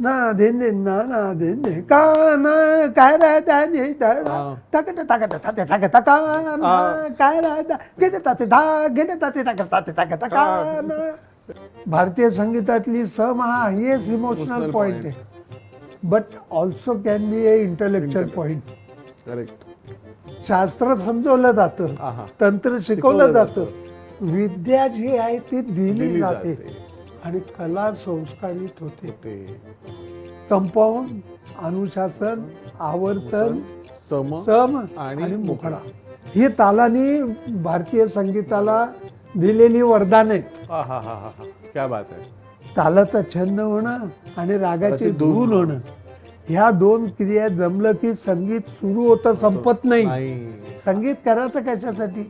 ना दिन दिन ना दिन दिन का ना काय राहता जे तकट तकट ताते तक तका ना काय राहता गेले ताते धा गेले ताते तक ताते तक तका ना. भारतीय संगीतातली सम हा हायेस्ट इमोशनल पॉइंट आहे, but also can be A intellectual point. Correct. शास्त्र समजवलं जातं, तंत्र शिकवलं जातं, विद्या जी आहे ती दिली जाते आणि कला संस्कारित होते. कंपाऊंड, अनुशासन, आवर्तन, सम आणि मुखडा ही तालानी भारतीय संगीताला दिलेली वरदान आहे. क्या बात आहे. तालाचा छंद होणं आणि रागाची धून होणं, ह्या दोन क्रिया जमलं की संगीत सुरू होतं, संपत नाही. संगीत करायचं कशासाठी?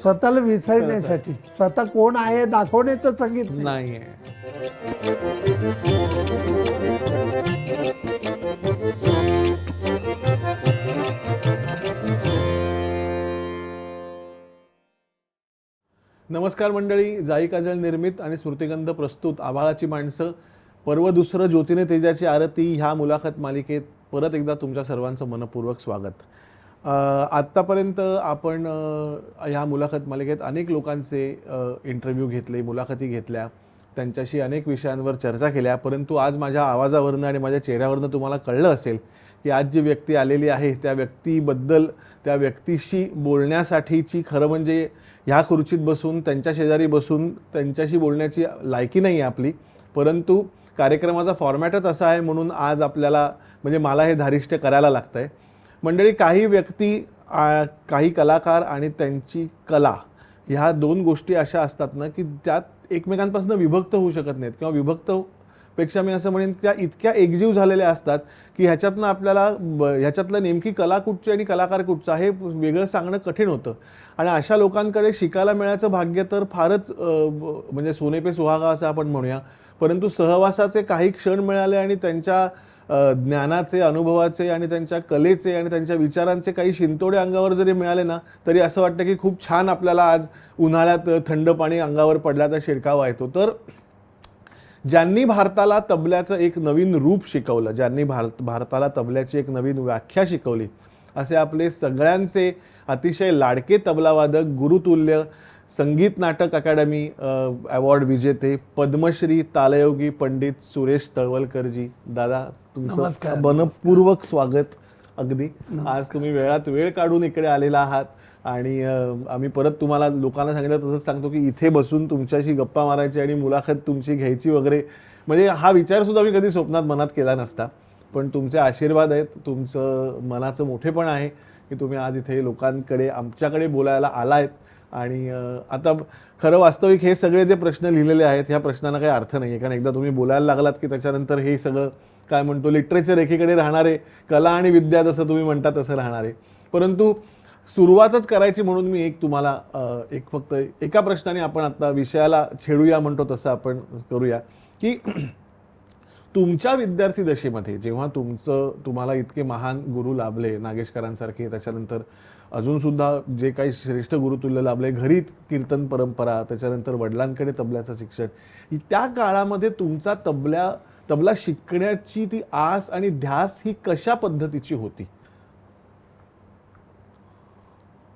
स्वतःला विसरण्यासाठी, स्वतः कोण आहे दाखवण्याचं संगीत नाही. नमस्कार मंडळी, जाई काजल निर्मित आणि स्मृतिगंध प्रस्तुत आभाळाची माणसं पर्व दुसरं ज्योतीने तेजाची आरती ह्या मुलाखत मालिकेत परत एकदा तुमच्या सर्वांचं मनपूर्वक स्वागत. आत्तापर्यंत आपण ह्या मुलाखत मालिकेत अनेक लोकांचे इंटरव्ह्यू घेतले, मुलाखती घेतल्या, त्यांच्याशी अनेक विषयांवर चर्चा केल्या. परंतु आज माझ्या आवाजावरनं आणि माझ्या चेहऱ्यावरनं तुम्हाला कळलं असेल की आज जी व्यक्ती आलेली आहे त्या व्यक्तीबद्दल, त्या व्यक्तीशी बोलण्यासाठीची खरं म्हणजे ह्या खुर्चीत बसून, त्यांच्या शेजारी बसून त्यांच्याशी बोलण्याची लायकी नाही आहे आपली. परंतु कार्यक्रमाचा फॉर्मॅटच असा आहे म्हणून आज आपल्याला म्हणजे मला हे धारिष्ट करायला लागतं आहे. मंडळी, काही व्यक्ती, काही कलाकार आणि त्यांची कला ह्या दोन गोष्टी अशा असतात ना की त्यात एकमेकांपासून विभक्त होऊ शकत नाहीत, किंवा विभक्तपेक्षा मी असं म्हणेन त्या इतक्या एकजीव झालेल्या असतात की ह्याच्यातनं आपल्याला ह्याच्यातलं नेमकी कला कुठची आणि कलाकार कुठचा हे वेगळं सांगणं कठीण होतं. आणि अशा लोकांकडे शिकायला मिळायचं भाग्य तर फारच म्हणजे सोने पे सुहागा असं आपण म्हणूया. परंतु सहवासाचे काही क्षण मिळाले आणि त्यांच्या ज्ञानाचे, अनुभवाचे आणि त्यांच्या कलेचे आणि त्यांच्या विचारांचे काही शिंतोडे अंगावर जरी मिळाले ना तरी असं वाटतं की खूप छान आपल्याला आज उन्हाळ्यात थंड पाणी अंगावर पडल्याचा शिरकावा येतो. तर ज्यांनी भारताला तबल्याचं एक नवीन रूप शिकवलं, ज्यांनी भारताला तबल्याची एक नवीन व्याख्या शिकवली, असे आपले सगळ्यांचे अतिशय लाडके तबलावादक, गुरुतुल्य, संगीत नाटक अकादमी अवॉर्ड विजेते, पद्मश्री तालयोगी पंडित सुरेश तळवलकरजी. दादा, तुमचं मनपूर्वक स्वागत. अगदी आज तुम्ही वेळात वेळ काढून इकडे आलेला आहात आणि आम्ही परत तुम्हाला लोकांना सांगितलं तसंच सांगतो की इथे बसून तुमच्याशी गप्पा मारायची आणि मुलाखत तुमची घ्यायची वगैरे, म्हणजे हा विचारसुद्धा मी कधी स्वप्नात मनात केला नसता. पण तुमचे आशीर्वाद आहेत, तुमचं मनाचं मोठेपण आहे की तुम्ही आज इथे लोकांकडे, आमच्याकडे बोलायला आलायत. आणि आता खरं वास्तविक हे सगळे जे प्रश्न लिहिलेले आहेत ह्या प्रश्नांना काही अर्थ नाही आहे, कारण एकदा तुम्ही बोलायला लागलात की त्याच्यानंतर हे सगळं काय म्हणतो लिटरेचर एकीकडे राहणारे, कला आणि विद्या जसं तुम्ही म्हणता तसं राहणारे. परंतु सुरुवातच करायची म्हणून मी तुम्हाला फक्त एका प्रश्नाने आपण आता विषयाला छेडूया म्हणतो तसं आपण करूया की तुमच्या विद्यार्थी दशेमध्ये जेव्हा तुम्हाला इतके महान गुरु लाभले, नागेशकरांसारखे, त्याच्यानंतर अजूनसुद्धा जे काही श्रेष्ठ गुरुतुल्य लाभले, घरी कीर्तन परंपरा, त्याच्यानंतर वडिलांकडे तबल्याचं शिक्षण, त्या काळामध्ये तुमचा तबला शिकण्याची ती आस आणि ध्यास ही कशा पद्धतीची होती?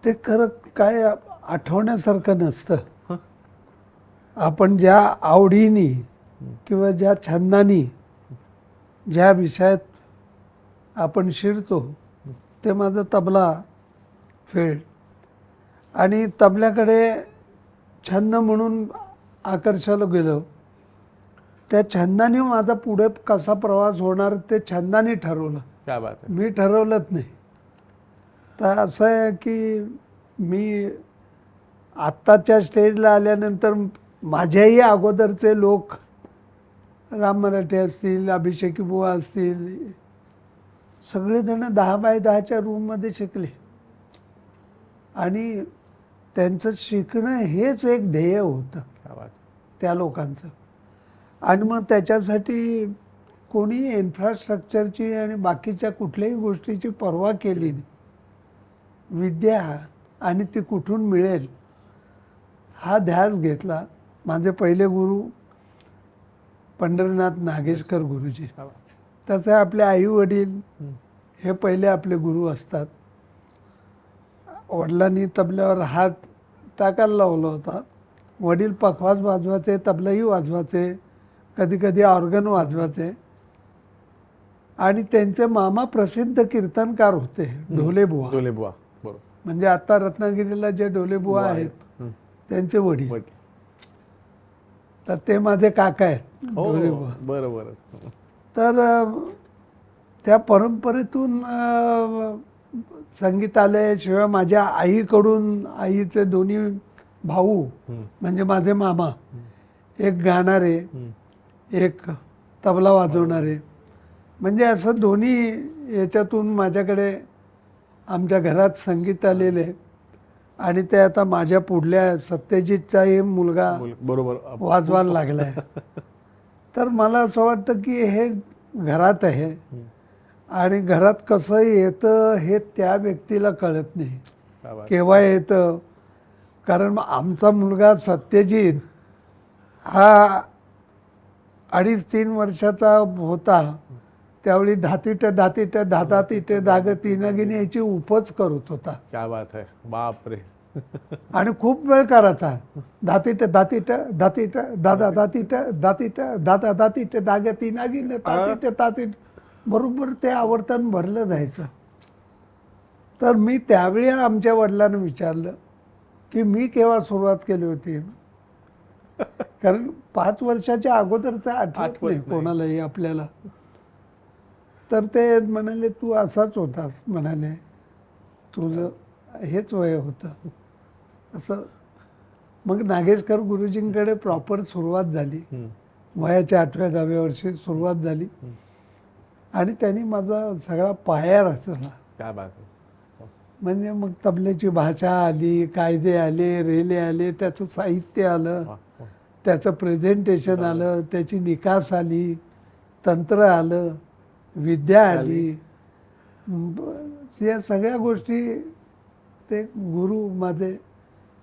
ते खरं काय आठवण्यासारखं नसतं. आपण ज्या आवडीनी किंवा ज्या छंदानी ज्या विषयात आपण शिरतो ते माझं तबला फील्ड, आणि तबल्याकडे छंद म्हणून आकर्षाला गेलो. त्या छंदाने माझा पुढे कसा प्रवास होणार ते छंदाने ठरवलं. काय बात आहे. मी ठरवलंच नाही. तर असं आहे की मी आत्ताच्या स्टेजला आल्यानंतर माझ्याही अगोदरचे लोक, राम मराठे असतील, अभिषेकी बुवा असतील, सगळेजण 10x10च्या रूममध्ये शिकले आणि त्यांचं शिकणं हेच एक ध्येय होतं त्या लोकांचं. आणि मग त्याच्यासाठी कोणी इन्फ्रास्ट्रक्चरची आणि बाकीच्या कुठल्याही गोष्टीची पर्वा केली नाही. विद्या आणि ती कुठून मिळेल हा ध्यास घेतला. माझे पहिले गुरु पंढरीनाथ नागेशकर गुरुजी. तसे आपले आई वडील हे पहिले आपले गुरु असतात. वडिलांनी तबल्यावर हात टाकायला लावला होता. वडील पखवाज वाजवायचे, तबलाही वाजवायचे, कधी कधी ऑर्गन वाजवायचे. आणि त्यांचे मामा प्रसिद्ध कीर्तनकार होते, ढोलेबुवा. ढोलेबुवा, बरोबर. म्हणजे आता रत्नागिरीला जे ढोलेबुवा आहेत त्यांचे वडील. तर ते माझे काका आहेत ढोलेबुवा. बरोबर. तर त्या परंपरेतून संगीतालय. शिवाय माझ्या आईकडून, आईचे दोन्ही भाऊ म्हणजे माझे मामा, एक गाणारे, एक तबला वाजवणारे. म्हणजे असं दोन्ही याच्यातून माझ्याकडे आमच्या घरात संगीत आलेले. आणि ते आता माझ्या पुढल्या सत्यजितचाही मुलगा बरोबर वाजवायला लागलाय. तर मला असं वाटतं की हे घरात आहे. आणि घरात कसं येतं हे त्या व्यक्तीला कळत नाही, केव्हा येतं. कारण आमचा मुलगा सत्यजित हा 2.5-3 वर्षाचा होता त्यावेळी धातीट दाग तिनागिनी याची उपच करत होता. क्या बात है, बाप रे. आणि खूप वेळ करायचा. धातीट दादा दातीट दाग तिनागिनी तातीट बरोबर ते आवर्तन भरलं जायचं. तर मी त्यावेळी आमच्या वडिलांना विचारलं की मी केव्हा सुरुवात केली होती. कारण 5 वर्षाच्या अगोदरचं आठवत नाही कोणालाही आपल्याला. तर ते म्हणाले तू असाच होतास, म्हणाले तुझं हेच वय होतं असं. मग नागेशकर गुरुजींकडे प्रॉपर सुरुवात झाली. वयाच्या 8व्या-10व्या वर्षी सुरुवात झाली. आणि त्यांनी माझा सगळा पाया रचला. काय बात. म्हणजे मग तबल्याची भाषा आली, कायदे आले, रेले आले, त्याचं साहित्य आलं, त्याचं प्रेझेंटेशन आलं, त्याची निकास आली, तंत्र आलं, विद्या आली. या सगळ्या गोष्टी ते गुरु माझे,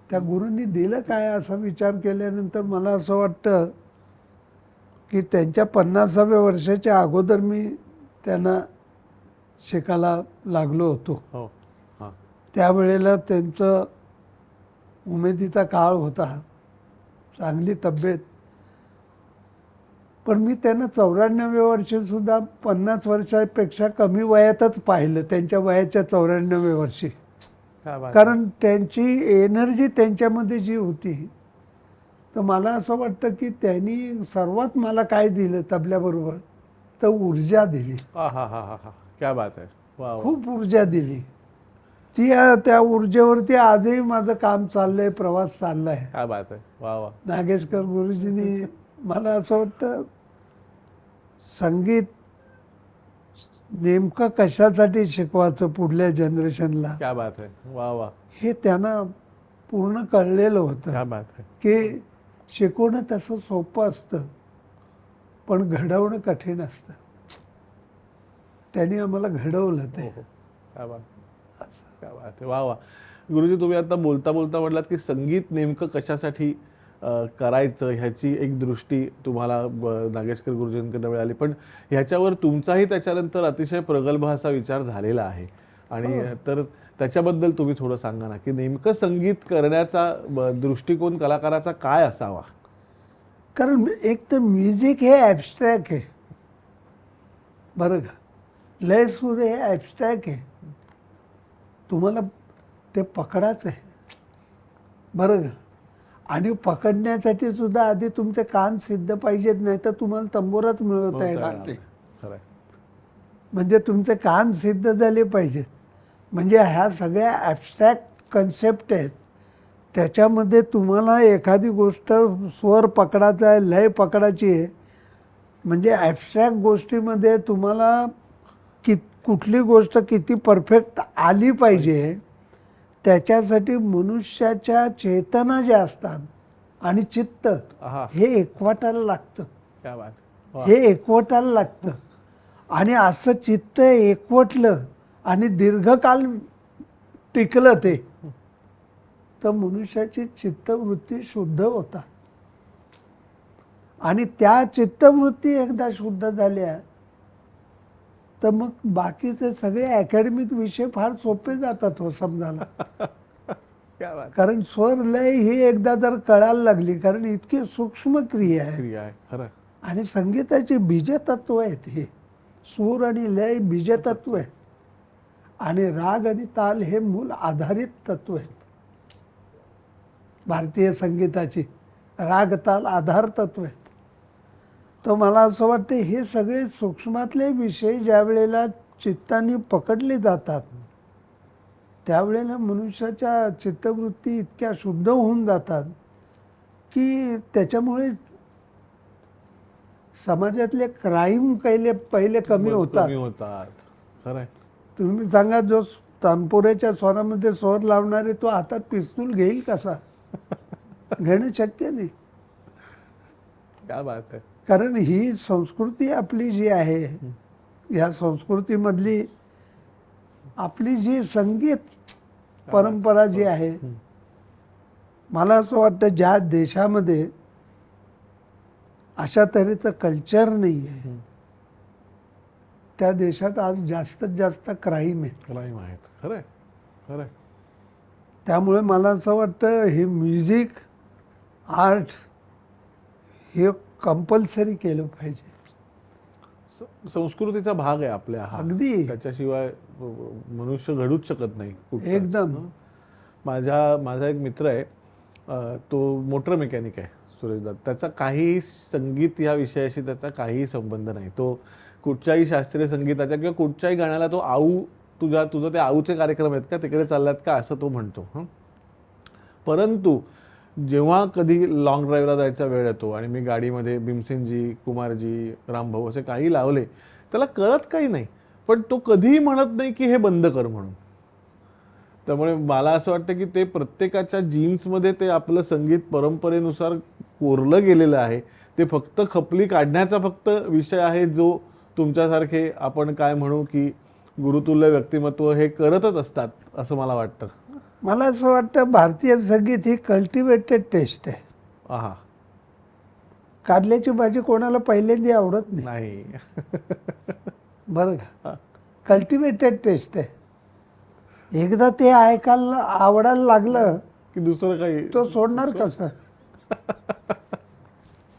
त्या गुरूंनी दिलं काय असा विचार केल्यानंतर मला असं वाटतं की त्यांच्या 50व्या वर्षाच्या अगोदर मी त्यांना शिकायला लागलो होतो. त्यावेळेला त्यांचं उमेदीचा काळ होता, चांगली तब्येत. पण मी त्यांना 94व्या वर्षी सुद्धा 50 वर्षापेक्षा कमी वयातच पाहिलं, त्यांच्या वयाच्या 94व्या वर्षी. कारण त्यांची एनर्जी त्यांच्यामध्ये जी होती, तर मला असं वाटतं की त्यांनी सर्वात मला काय दिलं तबल्याबरोबर, तर ऊर्जा दिली. क्या बात आहे. खूप ऊर्जा दिली. त्या ऊर्जेवरती आजही माझं काम चाललंय, प्रवास चाललाय. क्या बात आहे. वा वा. नागेशकर गुरुजींनी मला असं वाटतं संगीत नेमकं कशासाठी शिकवायचं पुढल्या जनरेशनला, क्या बात आहे. वा वा. हे त्यांना पूर्ण कळलेलं होतं. क्या बात आहे. की शिकवणं तसं सोपं असतं पण घडवणं कठीण असतं. त्यांनी आम्हाला घडवलं ते. क्या बात आहे. वा वा. गुरुजी, तुम्ही आता बोलता बोलता म्हटलात की संगीत नेमकं कशासाठी करायचं ह्याची एक दृष्टी तुम्हाला नागेशकर गुरुजींकडे मिळाली. पण ह्याच्यावर तुमचाही त्याच्यानंतर अतिशय प्रगल्भ असा विचार झालेला आहे. आणि तर त्याच्याबद्दल तुम्ही थोडं सांगा ना की नेमकं संगीत करण्याचा दृष्टिकोन कलाकाराचा काय असावा. कारण एक तर म्युझिक हे ॲबस्ट्रॅक्ट आहे, बरं का. लय सूर हे ॲबस्ट्रॅक्ट आहे, तुम्हाला ते पकडाच आहे, बरं का. आणि पकडण्यासाठी सुद्धा आधी तुमचे कान सिद्ध पाहिजेत, नाही तर तुम्हाला तंबोराच मिळवता येणार नाही. म्हणजे तुमचे कान सिद्ध झाले पाहिजेत. म्हणजे ह्या सगळ्या ॲबस्ट्रॅक्ट कन्सेप्ट आहेत, त्याच्यामध्ये तुम्हाला एखादी गोष्ट स्वर पकडायचा आहे, लय पकडायची आहे. म्हणजे ॲबस्ट्रॅक्ट गोष्टीमध्ये तुम्हाला कुठली गोष्ट किती परफेक्ट आली पाहिजे, त्याच्यासाठी मनुष्याच्या चेतना ज्या असतात आणि चित्त हे एकवटायला लागतं. हे एकवटायला लागतं. आणि असं चित्त एकवटलं आणि दीर्घकाल टिकलं ते, तर मनुष्याची चित्तवृत्ती शुद्ध होतात. आणि त्या चित्तवृत्ती एकदा शुद्ध झाल्या तर मग बाकीचे सगळे अकॅडमिक विषय फार सोपे जातात हो समजायला. क्या बात कारण स्वर लय ही एकदा जर कळायला लागली, कारण इतकी सूक्ष्म क्रिया आहे क्रिया आहे खरं. आणि संगीताची बीजतत्व आहेत हे. सूर आणि लय बीजतत्व आहे आणि राग आणि ताल हे मूल आधारित तत्व आहेत भारतीय संगीताची. राग ताल आधार तत्व आहेत. तर मला असं वाटतं हे सगळे सूक्ष्मातले विषय ज्या वेळेला चित्ताने पकडले जातात त्यावेळेला मनुष्याच्या चित्तवृत्ती इतक्या शुद्ध होऊन जातात की त्याच्यामुळे समाजातले क्राईम पहिले कमी होतात. खरं आहे. तुम्ही सांगा, जो तानपुऱ्याच्या स्वरामध्ये स्वर लावणारे तो हातात पिस्तूल घेईल कसा? घेणं शक्य नाही. क्या बात आहे. कारण ही संस्कृती आपली जी आहे, या संस्कृतीमधली आपली जी संगीत परंपरा जी आहे, मला असं वाटतं ज्या देशामध्ये अशा तऱ्हेचं कल्चर नाही आहे त्या देशात आज जास्तीत जास्त क्राईम आहे. क्राईम आहेत. खरं आहे. खरं आहे. त्यामुळे मला असं वाटतं हे म्युझिक आर्ट हे कंपल्सरी केलं पाहिजे. संस्कृतीचा भाग आहे आपल्या हा. अगदी. त्याच्याशिवाय मनुष्य घडूच शकत नाही कुठचाच. एकदम. माझा एक मित्र आहे, तो मोटर मेकॅनिक आहे, सुरेश दत्त. त्याचा काही संगीत या विषयाशी त्याचा काहीही संबंध नाही. तो कुठच्याही शास्त्रीय संगीताच्या किंवा कुठच्याही गाण्याला तो तुझं ते आऊचे कार्यक्रम आहेत का, तिकडे चालल्यात का, असं तो म्हणतो. परंतु जेव्हा कधी लॉंग ड्राईव्हला जायचा वेळ येतो आणि मी गाडीमध्ये भीमसेनजी, कुमारजी, रामभाऊ असे काही लावले, त्याला कळत काही नाही, पण तो कधीही म्हणत नाही की हे बंद कर म्हणून. त्यामुळे मला असं वाटतं की ते प्रत्येकाच्या जीन्समध्ये ते आपलं संगीत परंपरेनुसार कोरलं गेलेलं आहे. ते फक्त खपली काढण्याचा फक्त विषय आहे, जो तुमच्यासारखे आपण काय म्हणू की गुरुतुल्य व्यक्तिमत्व हे करतच असतात असं मला वाटतं. मला असं वाटतं भारतीय संगीत ही कल्टिवेटेड टेस्ट आहे. आहा. काढल्याची भाजी कोणाला पहिल्यांदा आवडत नाही, नाही. बरं का. कल्टिवेटेड टेस्ट आहे. एकदा ते ऐकायला आवडायला लागलं की दुसरं काही तो सोडणार कसं?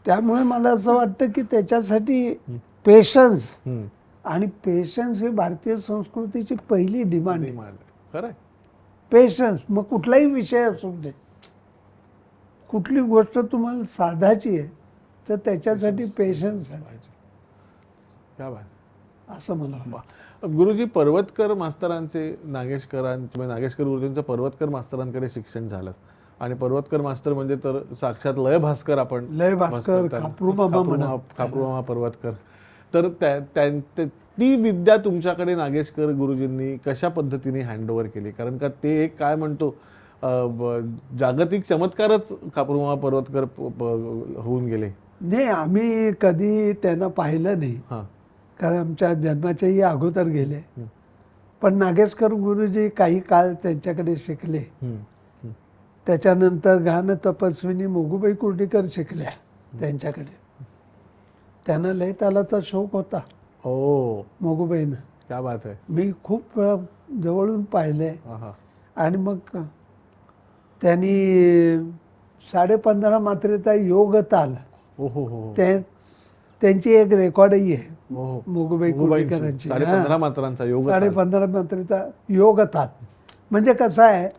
त्यामुळे मला असं वाटतं की त्याच्यासाठी पेशन्स, आणि पेशन्स ही भारतीय संस्कृतीची पहिली डिमांड आहे. खरं. पेशन्स. मग कुठलाही विषय असू दे, कुठली गोष्ट तुम्हाला साधायची आहे तर त्याच्यासाठी पेशन्स क्या बात. असं मला वाटतं. गुरुजी, पर्वतकर मास्तरांचे नागेशकर गुरुजींचं पर्वतकर मास्तरांकडे शिक्षण झालं आणि पर्वतकर मास्तर म्हणजे तर साक्षात लय भास्कर. आपण लय भास्कर, खापरूमामा पर्वतकर. तर ती विद्या तुमच्याकडे नागेशकर गुरुजींनी कशा पद्धतीने हँडओव्हर केली? कारण का ते एक काय म्हणतो जागतिक चमत्कारच खापरूमामा पर्वतकर होऊन गेले. नाही, आम्ही कधी त्यांना पाहिलं नाही, कारण आमच्या जन्माच्याही अगोदर गेले. पण नागेशकर गुरुजी काही काळ त्यांच्याकडे शिकले. त्याच्यानंतर गान तपस्विनी मोगूबाई कुर्डीकर शिकल्या त्यांच्याकडे. त्यांना लय तालाचा शौक होता मोगूबाईनं. क्या बात आहे. मी खूप वेळा जवळून पाहिलंय. आणि मग त्यांनी 15.5 मात्रेचा योग ताल, त्यांची एक रेकॉर्डही आहे मोगूबाई कुर्डीकरांची. 15.5 मात्रांचा योग, 15.5 मात्रेचा योग ताल. म्हणजे कसं आहे,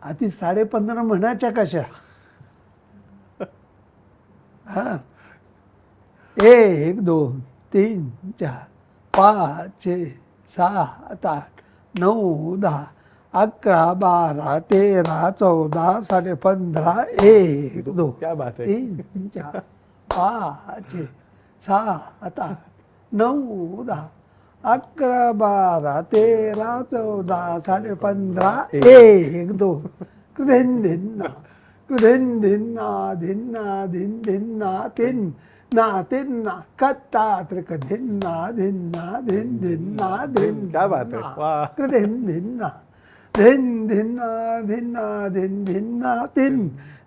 आधी 15.5 म्हणायच्या कशा? 1 2 3 4 5 6 7 8 9 10 11 12 13 14 15.5 1 2 3 4 5 6 7 8 9 10 11 12 13 14 15.5 1 2 दिन धिन्ना धिन्ना धिन्ना धिन धिन्ना तिन ना तिन्ना कत्ता त्रिक धिन्ना धिन्ना धिन धिन्ना धिन. क्या बात आहे. धिन धिन्ना धिन धिन्ना धिन्ना धिन धिन्ना तिन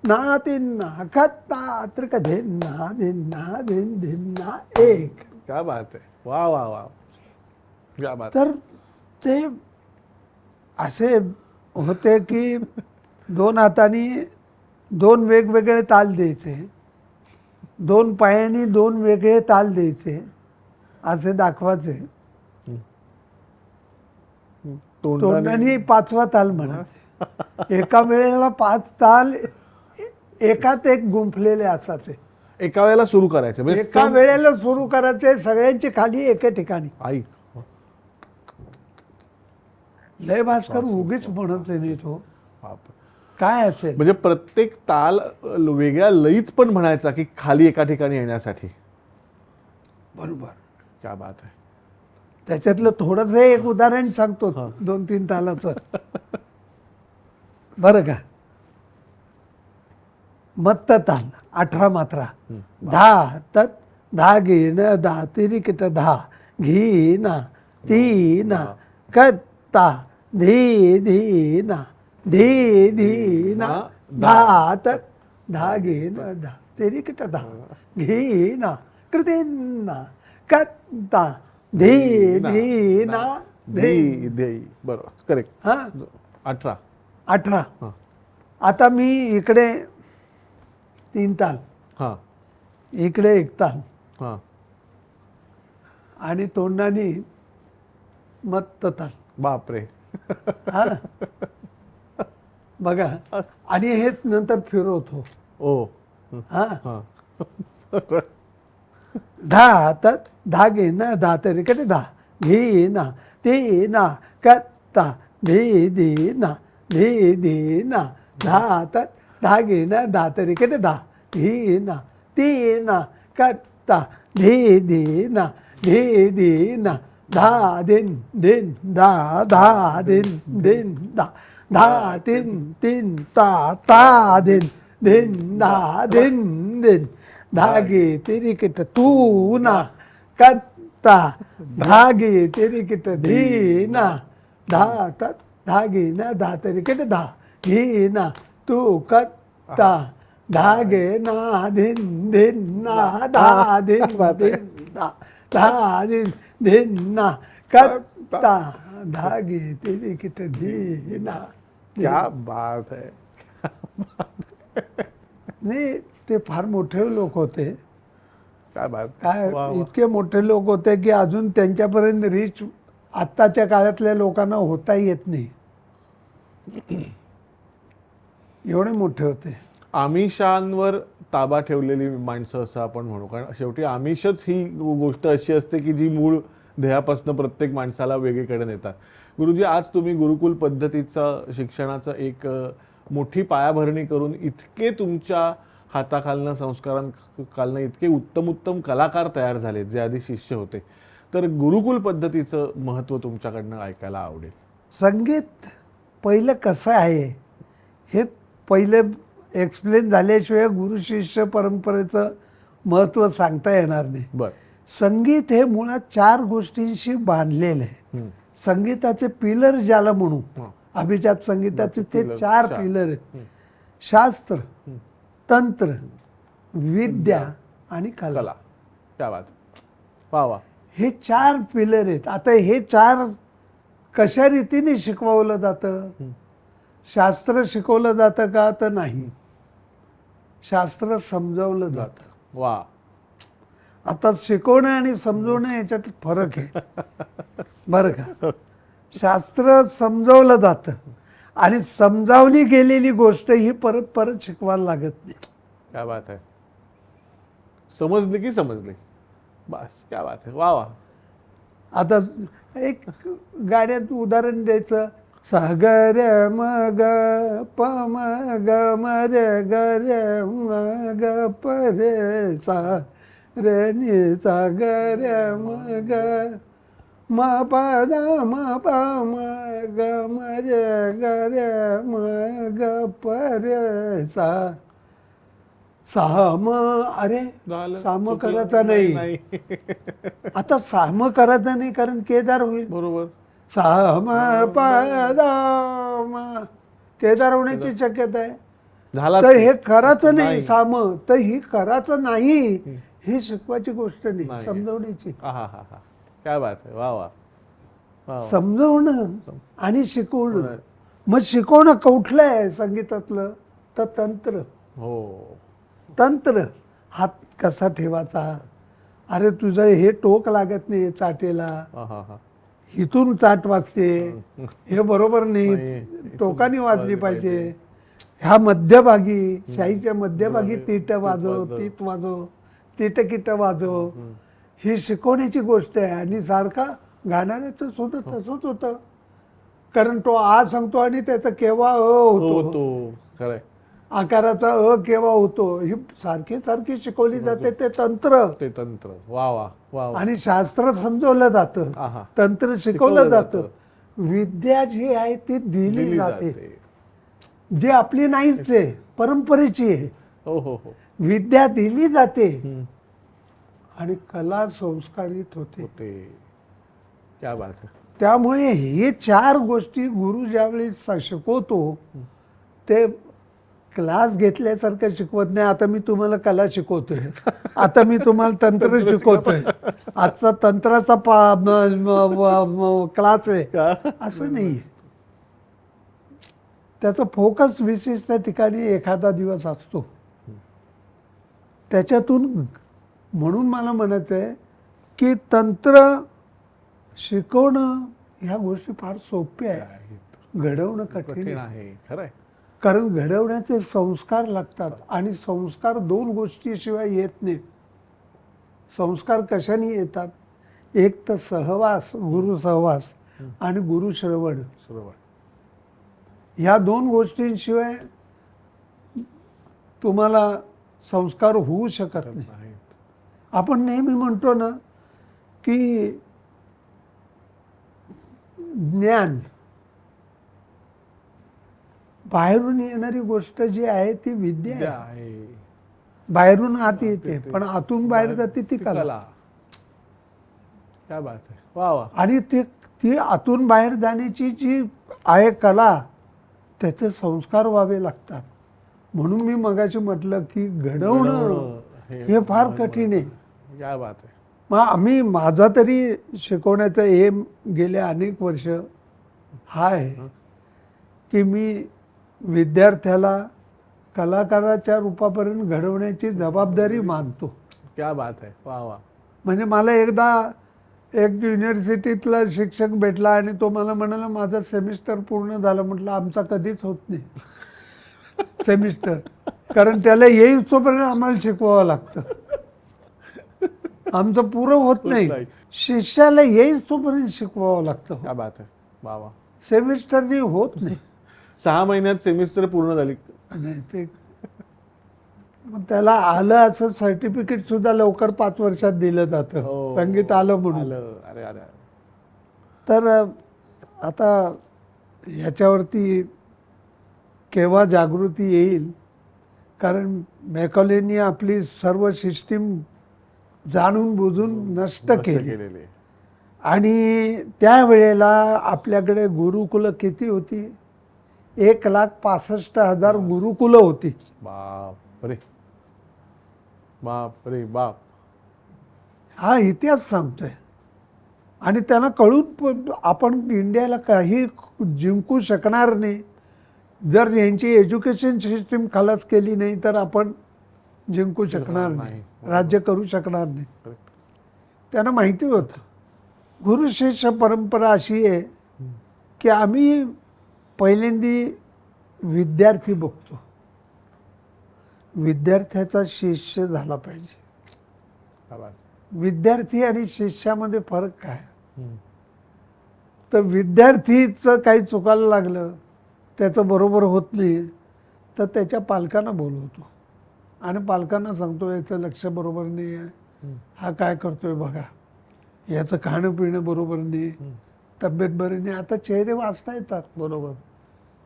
ना तिन्ना खत्ता त्रिक धिन्ना धिन्ना धिन धिन्ना एक. क्या बात आहे. वा वा वा. क्या बात. तर ते असे होते की दोन हातांनी दोन वेगवेगळे ताल द्यायचे, दोन पायांनी दोन वेगळे ताल द्यायचे, असे दाखवायचे. तोंडाने पाचवा ताल म्हणायचे. एका वेळेला 5 ताल एकात एक गुंफलेले असायचे. एका वेळेला सुरू करायचं म्हणजे एका वेळेला सुरू करायचे, सगळ्यांची खाली एके ठिकाणी. आई लय भास्कर उगीच म्हणत नाही तो. बापरे. काय असेल म्हणजे प्रत्येक ताल वेगळ्या लयीत पण म्हणायचा की खाली एका ठिकाणी येण्यासाठी. बरोबर. क्या बात आहे. त्याच्यातलं थोडंसं एक उदाहरण सांगतो 2-3 तालाचं. बरं का. मत्त ताल 18 मात्रा. धा तत धा घेन धा तिरिकिट धा घीना तीना कत्ता धी धीना धी धीना धा तत धा घेन धा तिरिकिट धा घीना कृतीना कत्ता धी धीना धी. धी. बरोबर. करेक्ट. हा 18. 18. हा. आता मी इकडे 3 ताल, हा इकडे 1 ताल हा. आणि तोंडाने मत्त ताल. बापरे. हा बघा. आणि हेच नंतर फिरवतो. ओ. हा हा. धा तत धा घेना धा तरिकडे धा घेना तेना कत्ता धी धीना धी धीना धा तत धा घेना धा तरिकडे धा घेना तेना कत्ता धी धीना धी धीना धा दिन दिन धा धा दिन दिन धा धा तीन तीन ता ता दिन दिन धा दिन दिन धागे तिरिकिट तू ना कत्ता धागे तिरिकिट धीना धा तत धागे ना धा तिरिकिट धा घीना तू कत्ता धागे ना धिन धिन ना धा दिन दिन धा दिन धिन ना कत्ता धागे तिरिकिट धीना. क्या बात है. नाही ते फार मोठे लोक होते. काय बात. काय वा वा. इतके मोठे लोक होते की अजून त्यांच्यापर्यंत रीच आत्ताच्या काळातल्या लोकांना होता येत नाही. एवढे मोठे होते. आमिषांवर ताबा ठेवलेली माणसं असं आपण म्हणू. कारण शेवटी आमिषच ही गोष्ट अशी असते की जी मूळ ध्येयापासून प्रत्येक माणसाला वेगळीकडे नेतात. गुरुजी, आज तुम्ही गुरुकुल पद्धतीचं शिक्षणाचं एक मोठी पायाभरणी करून इतके तुमच्या हाताखालनं संस्कारांखालनं इतके उत्तम उत्तम कलाकार तयार झालेत जे आधी शिष्य होते. तर गुरुकुल पद्धतीचं महत्त्व तुमच्याकडनं ऐकायला आवडेल. संगीत पहिलं कसं आहे हे पहिलं एक्सप्लेन झाल्याशिवाय गुरु शिष्य परंपरेचं महत्त्व सांगता येणार नाही. बर. संगीत हे मुळात 4 गोष्टींशी बांधलेलं आहे. संगीताचे पिलर ज्याला म्हणू, अभिजात संगीताचे ते 4 पिलर आहेत. शास्त्र, तंत्र, विद्या आणि कला. क्या बात. वा वा. हे 4 पिलर आहेत. आता हे 4 कशा रीतीने शिकवलं जातं? शास्त्र शिकवलं जातं का? तर नाही. शास्त्र समजावलं जातं. वा. आता शिकवणं आणि समजवणं याच्यात फरक आहे. बरं का. शास्त्र समजावलं जातं आणि समजावली गेलेली गोष्ट ही परत परत शिकवायला लागत नाही. क्या बात आहे. समजली की समजली बस. क्या बात आहे. वा वा. आता एक गाण्यात उदाहरण द्यायचं. सा ग रे म ग प म ग म रे ग रे म ग प रे सा रे नि सा ग रे म ग म प द म प म ग म रे ग रे म ग प रे सा साम. अरे साम करायचा नाही. आता साम करायचा नाही कारण केदार होईल. बरोबर. साम पद केदार होण्याची शक्यता आहे. झाला तर हे करायचं नाही साम, तर ही करायचं नाही ही शिकवायची गोष्ट नाही, नाही. समजवण्याची. हा हा हा काय बात आहे. वा वा वा वा. समजवणं आणि शिकवणं. मग शिकवणं कुठलं आहे संगीतातलं, तर तंत्र. हो तंत्र, हात कसा ठेवायचा, अरे तुझं हे टोक लागत नाही चाटेला, हा हा हा इथून चाट वाजते, हे बरोबर नाही, नाही, टोकाने इथून वाजली वाजली पाहिजे. पाहिजे. ह्या मध्यभागी, शाहीच्या मध्यभागी बरोबर. तीट वाजव, वाजव. तीत वाजव, तीट किट वाजव, ही शिकवण्याची गोष्ट आहे. आणि सारखा गाणाऱ्याचं सुद्धा तसंच होतं, कारण तो आ सांगतो आणि त्याचा केव्हा अ होतो, तो खरंय. आकाराचा अ केव्हा होतो, ही सारखी सारखी शिकवली जाते. ते तंत्र ते तंत्र. वा वा वा वा. आणि शास्त्र समजवलं जातं, आहा. तंत्र शिकवलं जातं. विद्या जी आहे ती दिली जाते, जी आपली नाहीच आहे, परंपरेची आहे. हो हो हो विद्या दिली जाते हम्म. आणि कला संस्कारित होते. ते क्या बात आहे. त्यामुळे हे चार गोष्टी गुरु ज्यावेळी शिकवतो ते क्लास घेतल्यासारखं शिकवत नाही. आता मी तुम्हाला कला शिकवतोय, आता मी तुम्हाला तंत्र शिकवतोय, आजचा तंत्राचा क्लास आहे, असं नाही. त्याचा फोकस विशिष्ट ठिकाणी एखादा दिवस असतो. त्याच्यातून म्हणून मला म्हणायचं आहे की तंत्र शिकवणं ह्या गोष्टी फार सोप्या आहेत, घडवणं कठीण कठीण आहे. आहे. खरंय. कारण घडवण्याचे संस्कार लागतात आणि संस्कार दोन गोष्टीशिवाय येत नाहीत. संस्कार कशाने येतात, एक तर सहवास, गुरु सहवास आणि गुरु श्रवण. बरोबर. ह्या दोन गोष्टींशिवाय तुम्हाला संस्कार होऊ शकत नाही. आहेत. आपण नेहमी म्हणतो ना की ज्ञान बाहेरून येणारी गोष्ट जी आहे ती विद्या विद्या आहे. आहे. बाहेरून आत येते, पण आतून बाहेर जाते ती कला. क्या बात आहे. वा वा. आणि ती आतून बाहेर जाण्याची जी आहे कला, त्याचे संस्कार व्हावे लागतात. म्हणून मी मगाशी म्हटलं की घडवणं हे फार कठीण आहे. क्या बात आहे. मग माझा तरी शिकवण्याचा एम गेले अनेक वर्ष हा आहे की मी विद्यार्थ्याला कलाकाराच्या रूपापर्यंत घडवण्याची जबाबदारी मानतो. क्या बात आहे. वा वा. म्हणजे मला एकदा एक युनिव्हर्सिटीतला शिक्षक भेटला आणि तो मला म्हणाला माझा सेमिस्टर पूर्ण झाला. म्हटलं आमचा कधीच होत नाही सेमिस्टर, कारण त्याला येईच तोपर्यंत आम्हाला शिकवावं लागतं, आमचं पुरं होत नाही. शिष्याला येईच तोपर्यंत शिकवावं लागतं. क्या बात आहे. वा वा. सेमिस्टरनी होत नाही. 6 महिन्यात सेमिस्टर पूर्ण झाली. नाही ते मग त्याला आलं असं सर्टिफिकेट सुद्धा लवकर 5 वर्षात दिलं जातं, हो. संगीत आलं म्हणून. आलं. अरे अरे. तर आता ह्याच्यावरती केव्हा जागृती येईल, कारण मॅकॉलेनी आपली सर्व सिस्टीम जाणून बुजून नष्ट केली. केलेले. आणि त्यावेळेला आपल्याकडे गुरुकुलं किती होती, 1,65,000 गुरुकुलं होती. बाप रे. बाप रे बाप. हा इतिहास सांगतोय. आणि त्यांना कळून आपण इंडियाला काही जिंकू शकणार नाही जर यांची एज्युकेशन सिस्टीम खलास केली नाही, तर आपण जिंकू शकणार नाही, राज्य करू शकणार नाही. त्यांना माहिती होतं. गुरु शिष्य परंपरा अशी आहे की आम्ही पहिल्यांदी विद्यार्थी बघतो, विद्यार्थ्याचा शिष्य झाला पाहिजे. क्या बात. विद्यार्थी आणि शिष्यामध्ये फरक काय, तर विद्यार्थीचं काही चुकायला लागलं, त्याचं बरोबर होत नाही, तर त्याच्या पालकांना बोलवतो आणि पालकांना सांगतो याचं लक्ष बरोबर नाही आहे, हा काय करतोय बघा, याचं खाणं पिणं बरोबर नाही, तब्येत बरी नाही. आता चेहरे वाचता येतात, बरोबर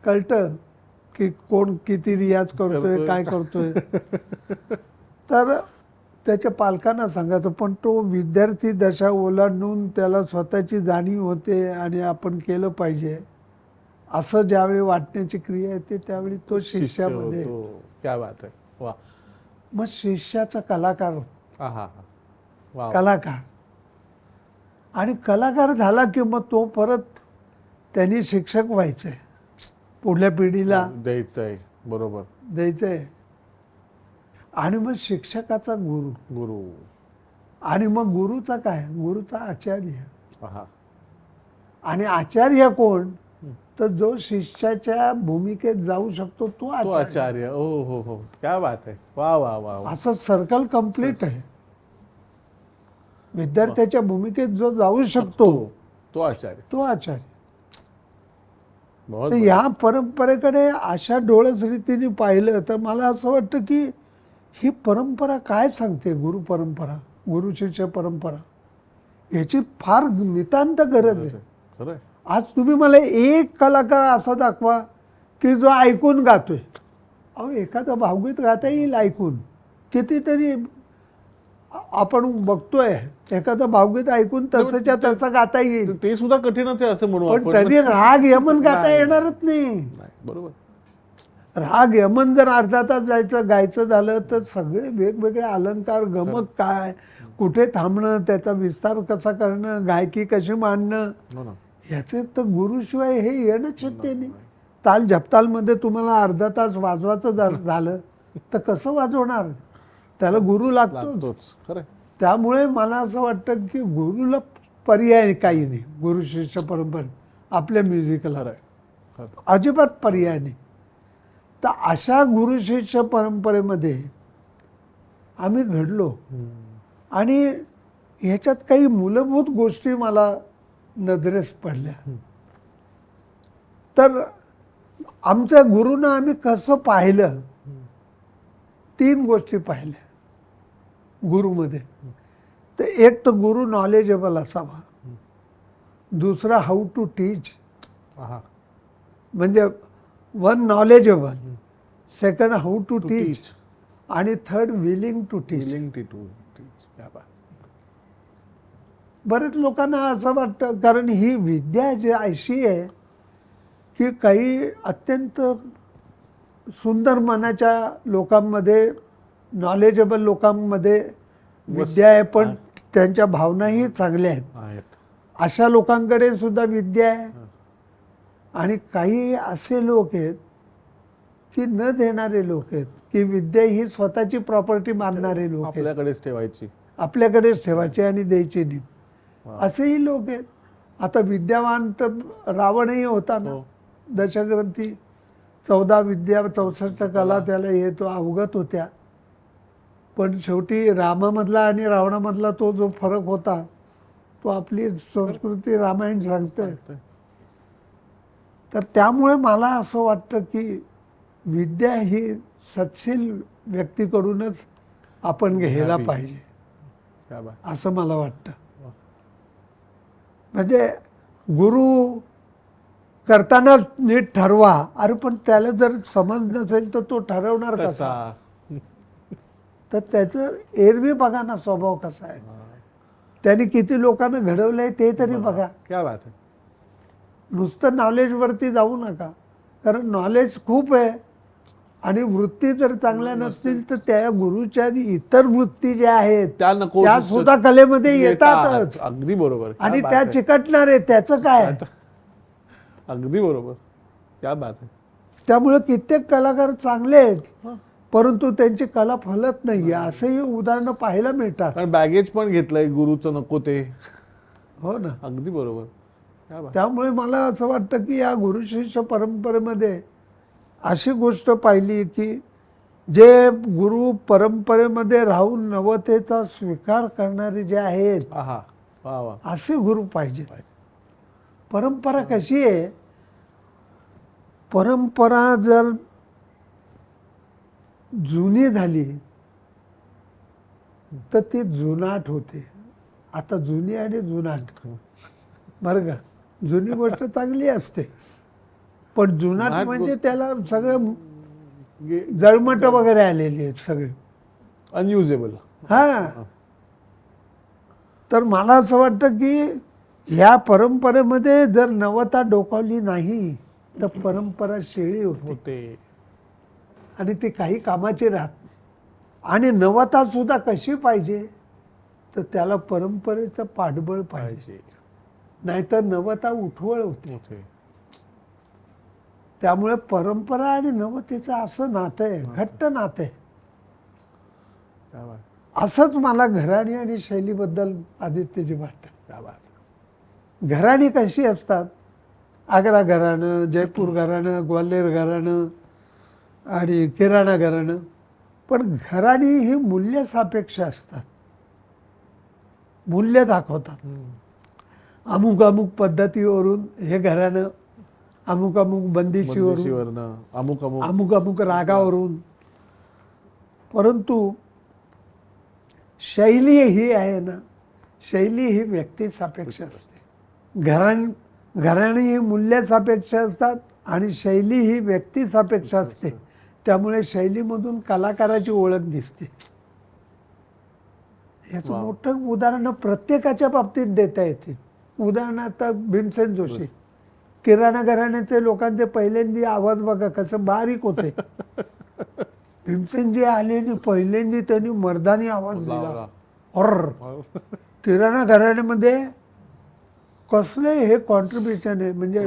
कळतं की कोण किती रियाज करतोय, काय करतोय. तर त्याच्या पालकांना सांगायचं, पण तो विद्यार्थी दशा ओलांडून त्याला स्वतःची जाणीव होते आणि आपण केलं पाहिजे असं ज्यावेळी वाटण्याची क्रिया येते त्यावेळी तो शिष्यामध्ये. क्या बात आहे. वा. मग शिष्याचा कलाकार हा हा. वा. कलाकार, आणि कलाकार झाला की मग तो परत त्यांनी शिक्षक व्हायचंय, पुढल्या पिढीला द्यायचंय. बरोबर. द्यायचंय. आणि मग शिक्षकाचा गुरु, गुरु, आणि मग गुरुचा काय, गुरुचा आचार्य. हा. आणि आचार्य कोण, तर जो शिष्याच्या भूमिकेत जाऊ शकतो तो तो आचार्य. ओ हो हो. क्या बात आहे. वा वा वा. असं सर्कल कम्प्लीट आहे. विद्यार्थ्याच्या भूमिकेत जो जाऊ शकतो तो आचार्य. तो आचार्य. बहुत तर या परंपरेकडे अशा डोळस रीतीने पाहिलं तर मला असं वाटतं की ही परंपरा काय सांगते, गुरु परंपरा, गुरु शिष्य परंपरा, याची फार नितांत गरज आहे. खरंय. आज तुम्ही मला एक कलाकार असा दाखवा की जो ऐकून गातोय. अहो, एखादं भावगीत गाता येईल ऐकून, कितीतरी आपण बघतोय एखादं भावगीत ऐकून तसंच्या तसं गाता येईल, ते सुद्धा कठीणच आहे असं म्हणू पण आपण. तरी राग यमन गाता येणारच नाही. बरोबर. राग यमन जर अर्धा तास गायचं झालं तर सगळे वेगवेगळे अलंकार, गमक काय, कुठे थांबणं, त्याचा विस्तार कसा करणं, गायकी कशी मांडणं, हो ना. ह्याचे तर गुरुशिवाय हे येणं शक्य नाही. ताल झपतालमध्ये तुम्हाला अर्धा तास वाजवायचं झालं तर कसं वाजवणार, त्याला गुरु लागतोच. खरं. त्यामुळे मला असं वाटतं की गुरुला पर्याय काही नाही. गुरु शिष्य परंपरा आपल्या म्युझिकला अजिबात पर्याय नाही. तर अशा गुरु शिष्य परंपरेमध्ये आम्ही घडलो आणि ह्याच्यात काही मूलभूत गोष्टी मला नजरेस पडल्या. तर आमच्या गुरुनं आम्ही कसं पाहिलं, 3 गोष्टी पाहिल्या गुरुमध्ये. तर एक तर गुरु नॉलेजेबल असावा, दुसरा हाऊ टू टीच, म्हणजे one knowledgeable, second how to teach, आणि थर्ड विलिंग टू टीच. बरेच लोकांना असं वाटतं, कारण ही विद्या जी अशी आहे की काही अत्यंत सुंदर मनाच्या लोकांमध्ये, नॉलेजेबल लोकांमध्ये विद्या आहे, पण त्यांच्या भावनाही चांगल्या आहेत, अशा लोकांकडे सुद्धा विद्या आहे. आणि काही असे लोक आहेत की न देणारे लोक आहेत, की विद्या ही स्वतःची प्रॉपर्टी मानणारे लोक आहेत, आपल्याकडेच ठेवायची आणि द्यायची नाही, असेही लोक आहेत. आता विद्यावान तर रावणही होता ना, दशग्रंथी, 14 विद्या 64 कला त्याला येतो अवगत होत्या. पण शेवटी रामामधला आणि रावणामधला तो जो फरक होता तो आपली संस्कृती रामायण सांगते. तर त्यामुळे मला असं वाटतं की विद्या ही सत्शील व्यक्तीकडूनच आपण घ्यायला पाहिजे, असं मला वाटतं. म्हणजे गुरु करताना नीट ठरवा, अरे पण त्याला जर समज नसेल तर तो ठरवणार कसा, तर त्याचं एरवी बघा ना स्वभाव कसा आहे, त्याने किती लोकांना घडवलंय ते तरी बघा. क्या बात आहे. नुसतं नॉलेजवरती जाऊ नका, कारण नॉलेज खूप आहे आणि वृत्ती जर चांगल्या नसतील तर त्या गुरुच्या इतर वृत्ती ज्या आहेत त्या सुद्धा कलेमध्ये येतातच. अगदी बरोबर. आणि त्या चिकटणार आहे, त्याचं काय. अगदी बरोबर. क्या बात आहे. त्यामुळे कित्येक कलाकार चांगले आहेत परंतु त्यांची कला फलत नाही, असंही उदाहरणं पाहायला मिळतात. कारण बॅगेज पण घेतलंय गुरुचं नको ते. हो ना. अगदी बरोबर. त्यामुळे मला असं वाटतं की या गुरु शिष्य परंपरेमध्ये अशी गोष्ट पाहिली की जे गुरु परंपरेमध्ये राहून नवतेचा स्वीकार करणारे जे आहेत असे गुरु पाहिजे. परंपरा कशी आहे, परंपरा जर जुनी झाली तर ती जुनाट होते. आता जुनी आणि जुनाट बरं का, जुनी गोष्ट चांगली असते पण जुनाट म्हणजे त्याला सगळं जळमट वगैरे आलेली आहेत, सगळे अनयुजेबल. हा. तर मला असं वाटतं की ह्या परंपरेमध्ये जर नवता डोकावली नाही तर परंपरा शेळी होते आणि ती काही कामाची राहत नाही. आणि नवता सुद्धा कशी पाहिजे तर त्याला परंपरेचं पाठबळ पाहिजे, नाहीतर नवता उठवळ होते. त्यामुळे परंपरा आणि नवतेचं असं नातं आहे, घट्ट नातं आहे. असंच मला घराणी आणि शैलीबद्दल आदित्यजी वाटतं. घराणी कशी असतात, आग्रा घराणं, जयपूर घराणं, ग्वाल्हेर घराणं आणि किराणा घराणं, पण घराणी ही मूल्य सापेक्ष असतात, मूल्य दाखवतात. अमुक अमुक पद्धतीवरून हे घराणं, अमुक अमुक बंदिशीवरून, अमुक अमुक रागावरून. परंतु शैली ही आहे ना, शैली ही व्यक्ती सापेक्ष असते. घराणी ही मूल्य सापेक्ष असतात आणि शैली ही व्यक्ती सापेक्ष असते. त्यामुळे शैलीमधून कलाकाराची ओळख दिसते. याचं मोठं उदाहरण प्रत्येकाच्या बाबतीत देता येते. उदाहरणार्थ भीमसेन जोशी, किराणा घराण्याचे लोकांचे पहिल्यांदा आवाज बघा कसं बारीक होते. भीमसेनजी आले आणि पहिल्यांदा त्यांनी मर्दानी आवाज दिला. और किराणा घराण्यामध्ये कसले हे कॉन्ट्रीब्युशन आहे. म्हणजे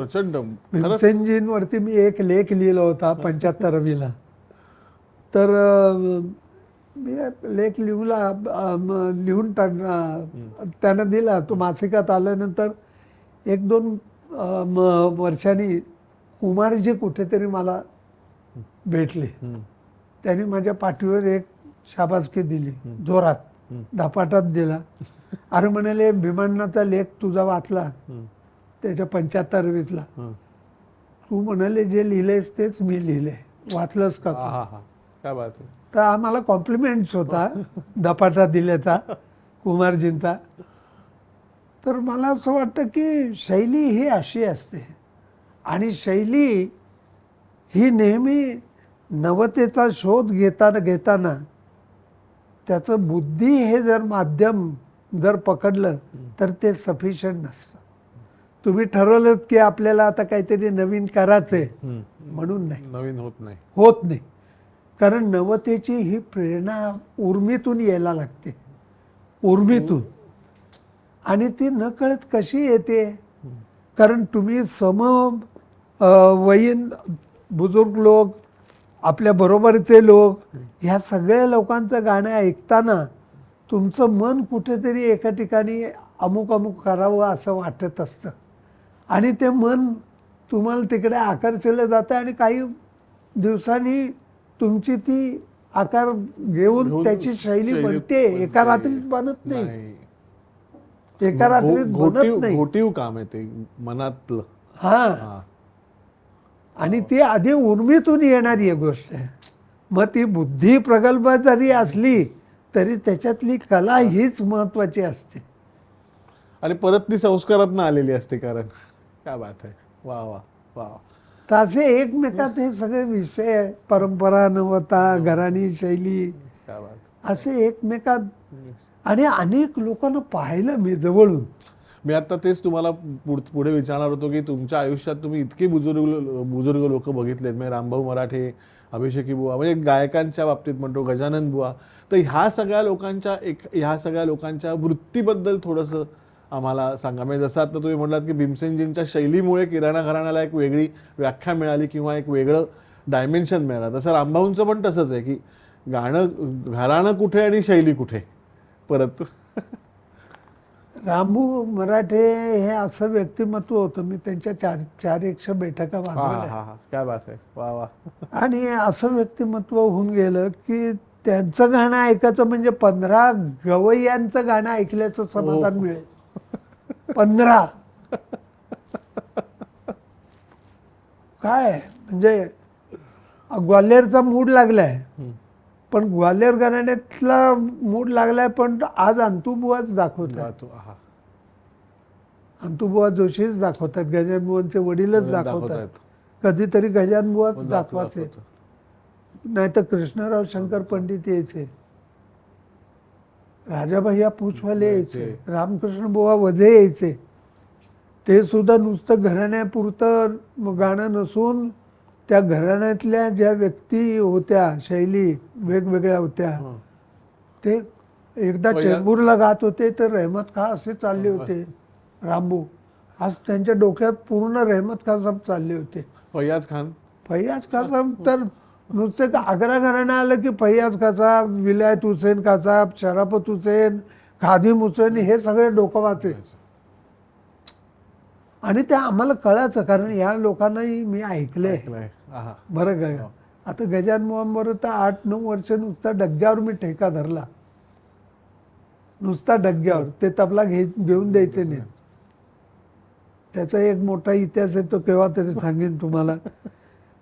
भीमसेनजींवरती मी एक लेख लिहिला होता 75वीला. तर मी लेख लिहून त्यानं दिला. तो मासिकात आल्यानंतर 1-2 वर्षांनी कुमारजी कुठेतरी मला भेटले. त्यांनी माझ्या पाठीवर एक शाबासकी दिली, जोरात धपाटात दिला. अरे म्हणाले, भीमांनाचा लेख तुझा वाचला त्याच्या 75वीतला, तू म्हणाले जे लिहिलेस तेच मी लिहिले, वाचलंस का? काय बात आहे. तर आम्हाला कॉम्प्लिमेंट्स होता धपाटा दिल्याचा कुमारजींचा. तर मला असं वाटतं की शैली ही अशी असते आणि शैली ही नेहमी नवतेचा शोध घेताना त्याचं बुद्धी हे जर माध्यम जर पकडलं तर ते सफिशियंट नसतं. तुम्ही ठरवलं की आपल्याला आता काहीतरी नवीन करायचंय म्हणून नाही, नवीन होत नाही. कारण नवतेची ही प्रेरणा उर्मीतून यायला लागते, उर्मीतून. आणि ती नकळत कशी येते, कारण तुम्ही समवयीन बुजुर्ग लोक, आपल्या बरोबरचे लोक, ह्या सगळ्या लोकांचं गाणं ऐकताना तुमचं मन कुठेतरी एका ठिकाणी अमुक अमुक करावं असं वाटत असतं. आणि ते मन तुम्हाला तिकडे आकर्षलं जातं आणि काही दिवसांनी तुमची ती आकार घेऊन त्याची शैली बनते. एका रात्रीत बनत नाही, एका रात्रीत बनत नाही. घोटीव काम आहे ते मनातलं. हा. आणि ती आधी उर्मीतून येणारी गोष्ट आहे. मग ती बुद्धी प्रगल्भ जरी असली तरी त्याच्यातली कला हीच महत्वाची असते. आणि परत ती संस्कारातनं आलेली असते. कारण काय बात आहे. वा वा वा. तर असे एकमेकात हे सगळे विषय, परंपरा, नवता, घराणी, शैली, असे एकमेकात. आणि अनेक लोकांना पाहिलं मी जवळून. मी आता तेच तुम्हाला पुढे विचारणार होतो की तुमच्या आयुष्यात तुम्ही इतके बुजुर्ग लोक बघितलेत. म्हणजे रामभाऊ मराठे, अभिषेकी बुवा, म्हणजे गायकांच्या बाबतीत म्हणतो गजानन बुवा. तर ह्या सगळ्या लोकांच्या वृत्तीबद्दल थोडंसं आम्हाला सांगा. म्हणजे जसं आता तुम्ही म्हटलात की भीमसेनजींच्या शैलीमुळे किराणा घराण्याला एक वेगळी व्याख्या मिळाली किंवा एक वेगळं डायमेन्शन मिळालं, तसं रामभाऊंचं पण तसंच आहे की घराणं कुठे आणि शैली कुठे. परत रामभाऊ मराठे हे असं व्यक्तिमत्व होतं, मी त्यांच्या 400 बैठका वाजवल्या. काय बात आहे. वा वा. आणि असं व्यक्तिमत्व होऊन गेलं की त्यांचं गाणं ऐकायचं म्हणजे 15 गवय्यांचं गाणं ऐकल्याचं समाधान मिळेल. 15 काय म्हणजे ग्वाल्हेरचा मूड लागलाय, पण ग्वाल्हेर घराण्यातला मूड लागलाय, पण आज अंतुबुवाच दाखवतात. अंतुबुवा जोशीच दाखवतात, गजाननबुवांचे वडीलच दाखवतात. कधीतरी गजाननबुवाच दाखवायचे, नाही तर कृष्णराव शंकर पंडित यायचे. राजाभैया पूछवाले यायचे, रामकृष्ण बुवा वझे यायचे. ते सुद्धा नुसतं घराण्यापुरतं गाणं नसून त्या घराण्यातल्या ज्या व्यक्ती होत्या, शैली वेगवेगळ्या होत्या, ते एकदा चेंबूरला गात होते तर रहमत खां असे चालले होते रामबू. आज त्यांच्या डोक्यात पूर्ण रहमत खां साहेब चालले होते. फैयाज खान साहेब तर नुसतं आग्रा घराणं आलं की फैयाज खां साहेब, विलायत हुसेन खां साहेब, शराफत हुसेन, खादिम हुसेन, हे सगळे डोकवाचे. आणि ते आम्हाला कळायचं, कारण या लोकांनाही मी ऐकलंय. बरं का. आता गजान मोहन तर 8-9 वर्ष नुसता डग्ग्यावर मी ठेका धरला, नुसता डग्ग्यावर. ते तबला घेऊन द्यायचे नाही. त्याचा एक मोठा इतिहास आहे, तो केव्हा तरी सांगेन तुम्हाला.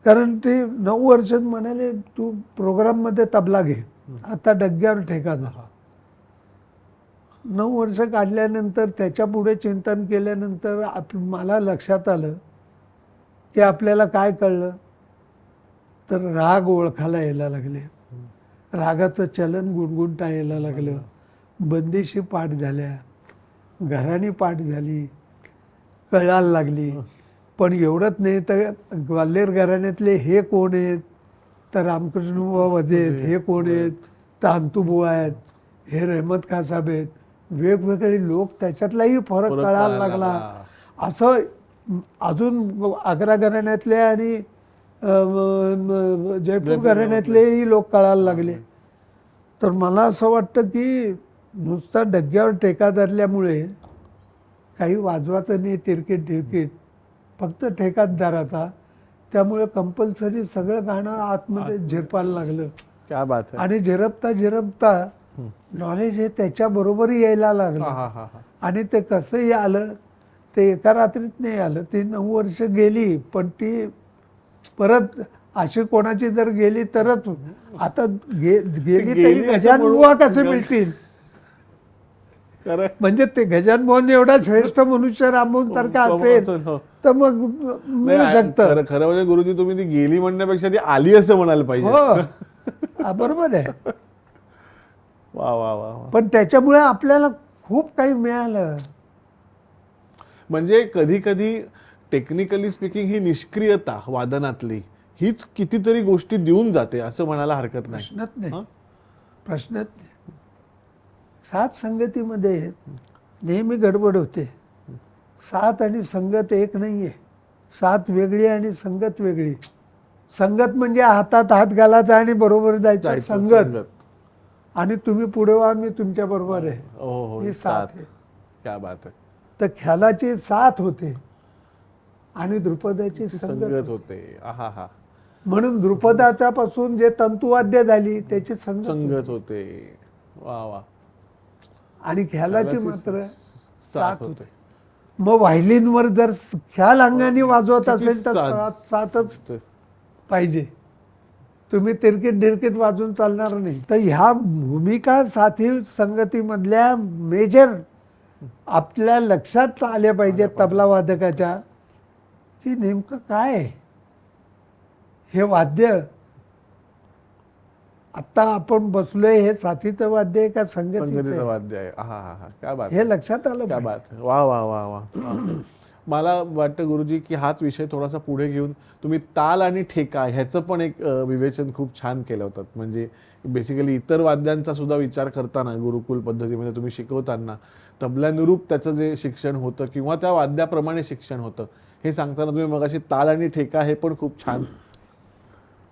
कारण ते 9 वर्षात म्हणाले तू प्रोग्राम मध्ये तबला घे, आता डग्ग्यावर ठेका धर. 9 वर्ष काढल्यानंतर त्याच्या पुढे चिंतन केल्यानंतर मला लक्षात आलं की आपल्याला काय कळलं, तर राग ओळखायला यायला लागले, रागाचं चलन गुणगुणता यायला लागलं, बंदिशी पाठ झाल्या, घराणी पाठ झाली, कळायला लागली. पण एवढंच नाही तर ग्वाल्हेर घराण्यातले हे कोण आहेत, तर रामकृष्ण बुवा वझे आहेत, हे कोण आहेत, तर अंतुबुवा आहेत, हे रहमत खां साहेब आहेत, वेगवेगळे लोक, त्याच्यातलाही फरक कळायला लागला. असं अजून आग्रा घराण्यातले आणि जयपूर घराण्यातलेही लोक कळायला लागले. तर मला असं वाटतं की नुसता डग्ग्यावर ठेका धरल्यामुळे काही वाजवायचं नाही तिरकीट, फक्त ठेकाच धरायचा. त्यामुळे कंपल्सरी सगळं गाणं आतमध्ये झिरपायला लागलं. क्या बात आहे. आणि झिरपता नॉलेज हे त्याच्या बरोबरही यायला लागलं. आणि ते कसंही आलं, ते एका रात्रीत नाही आलं. ती 9 वर्ष गेली, पण ती परत अशी कोणाची जर गेली तरच. आता गेली तरी गजानन बुवा कसे मिळतील. म्हणजे ते गजानन मोहन एवढा श्रेष्ठ मनुष्य रामभाऊ सारखा असेल तर मग मिळू शकतं. खरं म्हणजे गुरुजी, तुम्ही ती गेली म्हणण्यापेक्षा ती आली असं म्हणायला पाहिजे. हो, बरोबर आहे. वा वा वा. पण त्याच्यामुळे आपल्याला खूप काही मिळालं. म्हणजे कधी कधी टेक्निकली स्पीकिंग ही निष्क्रियता वादनातली हीच कितीतरी गोष्टी देऊन जाते असं म्हणायला हरकत नाही. प्रश्नच नाही. सात संगतीमध्ये नेहमी गडबड होते. सात आणि संगत एक नाहीये. सात वेगळी आणि संगत वेगळी. संगत म्हणजे हातात हात घालायचा आणि बरोबर जायचं संगत. आणि तुम्ही पुढे व्हा, मी तुमच्या बरोबर आहे, ही साथ आहे. क्या बात आहे. तर ख्यालाची साथ होते आणि द्रुपदाची संगत होते. म्हणून द्रुपदाच्या पासून जे तंतुवाद्य झाली त्याची संगत होते. वा वा. आणि ख्यालाची मात्र साथ होते. मग व्हायलिनवर जर ख्याल अंगाने वाजवत असेल तर साथच पाहिजे. तुम्ही तिरकीट वाजून चालणार नाही. तर ह्या भूमिका साथी संगतीमधल्या मेजर आपल्या लक्षात आल्या पाहिजेत तबला वादकाच्या, की नेमकं काय आहे हे वाद्य. आता आपण बसलोय हे साथीचं वाद्य आहे का संगतीचं वाद्य आहे. क्या बात. हे लक्षात आलं. क्या बात. वा वा वा वा. मला वाटतं गुरुजी की हाच विषय थोडासा पुढे घेऊन तुम्ही ताल आणि ठेका ह्याचं पण एक विवेचन खूप छान केलं होतं. म्हणजे बेसिकली इतर वाद्यांचा सुद्धा विचार करताना गुरुकुल पद्धतीमध्ये तुम्ही शिकवताना तबल्यानुरूप त्याचं जे शिक्षण होतं किंवा त्या वाद्याप्रमाणे शिक्षण होतं हे सांगताना तुम्ही मगाशी ताल आणि ठेका हे पण खूप छान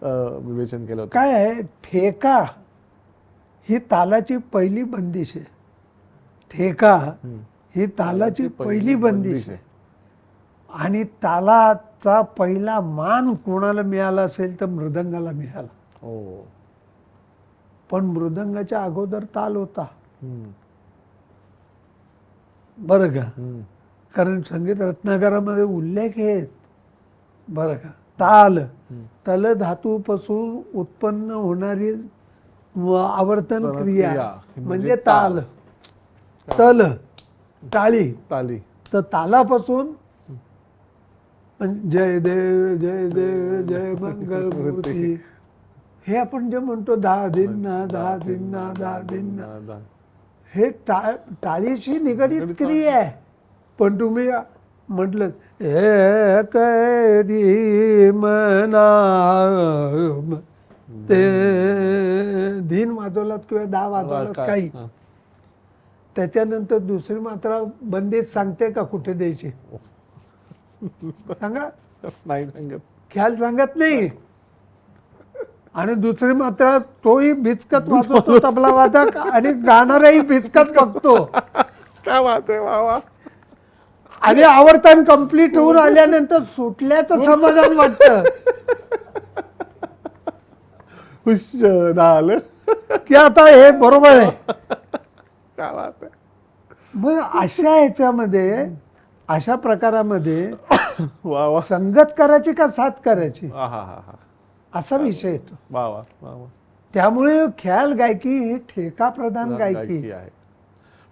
विवेचन केलं होतं. काय आहे, ठेका ही तालाची पहिली बंदिश आहे. ठेका ही तालाची पहिली बंदिश आहे. आणि तालाचा पहिला मान कोणाला मिळाला असेल तर मृदंगाला मिळाला. पण मृदंगाच्या अगोदर ताल होता. बरं का. कारण संगीत रत्नाकरामध्ये उल्लेख आहेत बरं का. ताल, तल धातूपासून उत्पन्न होणारी आवर्तन क्रिया म्हणजे ताल. तल टाळी. तर तालापासून जय देव जय देव जय मंगलमूर्ती हे आपण जे म्हणतो, 10 दिन्ना 10 दिन्ना 10 दिन्ना, हे टाळीशी निगडीत क्रिया आहे. पण तुम्ही म्हटलं हे कधी मना ते धीन वाजवलात किंवा दा वाजवलात काही, त्याच्यानंतर दुसरी मात्रा बंदीत सांगते का कुठे द्यायची? सांगा. नाही सांगत. ख्याल सांगत नाही. आणि दुसरी मात्र तोही भिचकत वाजवतो तबला वादक आणि गाणाराही भिचकत बघतो. काय बात आहे, वा वा. आणि आवर्तन कंप्लीट होऊन आल्यानंतर सुटल्याचं समाधान वाटतं हुश झालं. की आता हे बरोबर आहे. काय बात आहे. मग अशा ह्याच्यामध्ये, अशा प्रकारामध्ये वा वा. संगत करायची का साथ करायची हा हा हा हा. असा विषय येतो. वा वा वा वा. त्यामुळे ख्याल गायकी ही ठेका प्रधान गायकी आहे.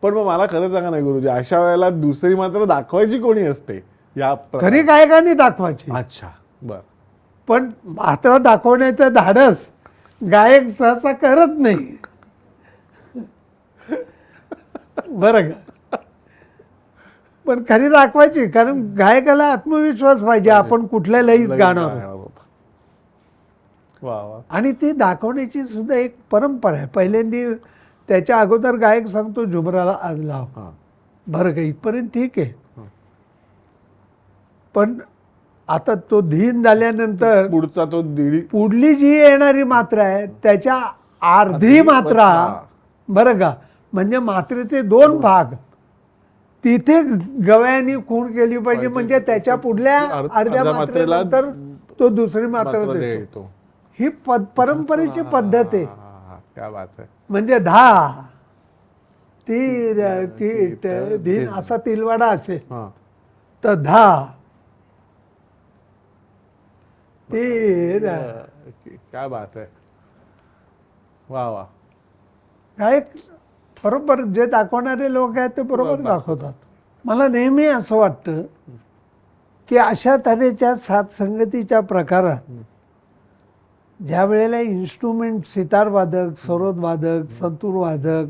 पण मग मला खरं सांगा नाही गुरुजी, अशा वेळेला दुसरी मात्र दाखवायची कोणी असते या खरी गायकांनी दाखवायची. अच्छा, बर. पण मात्र दाखवण्याचं धाडस गायक सहसा करत नाही. बरं का? पण खरी दाखवायची, कारण गायकाला आत्मविश्वास पाहिजे आपण कुठल्या लईत गाणार आहोत. वा वा. आणि ती दाखवण्याची सुद्धा एक परंपरा आहे. पहिल्यांदी त्याच्या अगोदर गायक सांगतो झुमराला आज लाव. बरं का, इथपर्यंत ठीक आहे. पण आता तो धीन झाल्यानंतर पुढचा तो पुढली जी येणारी मात्रा आहे त्याच्या अर्धी मात्रा, बरं का, म्हणजे मात्रेचे 2 भाग तिथे गवयानी खूण केली पाहिजे. म्हणजे त्याच्या पुढल्या अर्ध्या मात्रेनंतर तो दुसरी मात्रा देतो. ही परंपरेची पद्धत आहे. क्या बात आहे. म्हणजे धा तीर कीट धीन असा तिलवाडा असेल तर धा तीर. क्या बात आहे. वा वा. गायक बरोबर जे दाखवणारे लोक आहेत ते बरोबर दाखवतात. मला नेहमी असं वाटतं की अशा तऱ्हेच्या साथसंगतीच्या प्रकारात ज्या वेळेला इन्स्ट्रुमेंट सितार वादक, सरोद वादक, संतूर वादक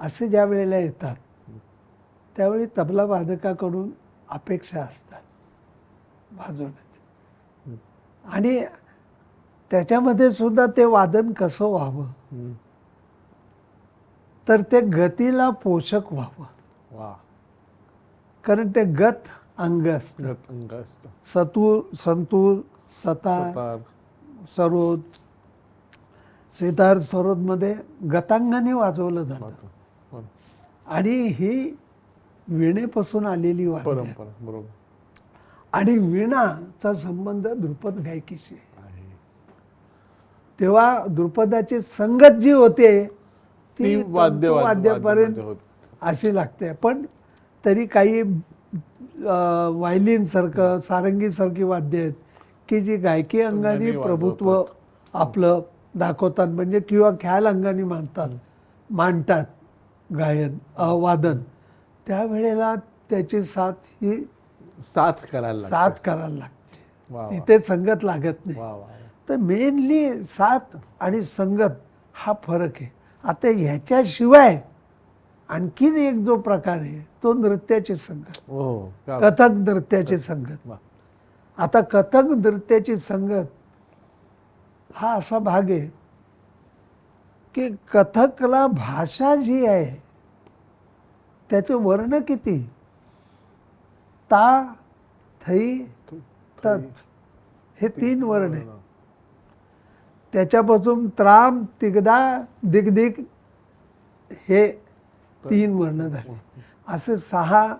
असे ज्या वेळेला येतात त्यावेळी तबला वादकाकडून अपेक्षा असतात वाजवण्याची. आणि त्याच्यामध्ये सुद्धा ते वादन कसं व्हावं तर ते गतीला पोषक व्हावं. वा. कारण ते गत अंग असतं. सतूर, संतूर, सतार, सरोद, सितार, सरोदमध्ये गतांगाने वाजवलं जातं. आणि ही वीणेपासून आलेली परंपरा. बरोबर. आणि वीणाचा संबंध ध्रुपद गायकीशी आहे. तेव्हा ध्रुपदाची संगत जी होते ती वाद्यापर्यंत अशी लागते. पण तरी काही व्हायलिन सारखं, सारंगी सारखी वाद्य आहेत की जी गायकी अंगाने प्रभुत्व आपलं दाखवतात. म्हणजे किंवा ख्याल अंगाने मांडतात गायन वादन. त्यावेळेला त्याची साथ करायला लागते. तिथे संगत लागत नाही. तर मेनली साथ आणि संगत हा फरक आहे. आता ह्याच्याशिवाय आणखीन एक जो प्रकार आहे तो नृत्याची संगत, कथक नृत्याची संगत. आता कथक नृत्याची संगत हा असा भाग आहे की कथकला भाषा जी आहे त्याचे वर्ण किती, ता, थई, तत हे 3 वर्ण आहेत. त्याच्यापासून त्राम, तिगदा, दिगदिग हे 3 वर्ण झाले. असे 6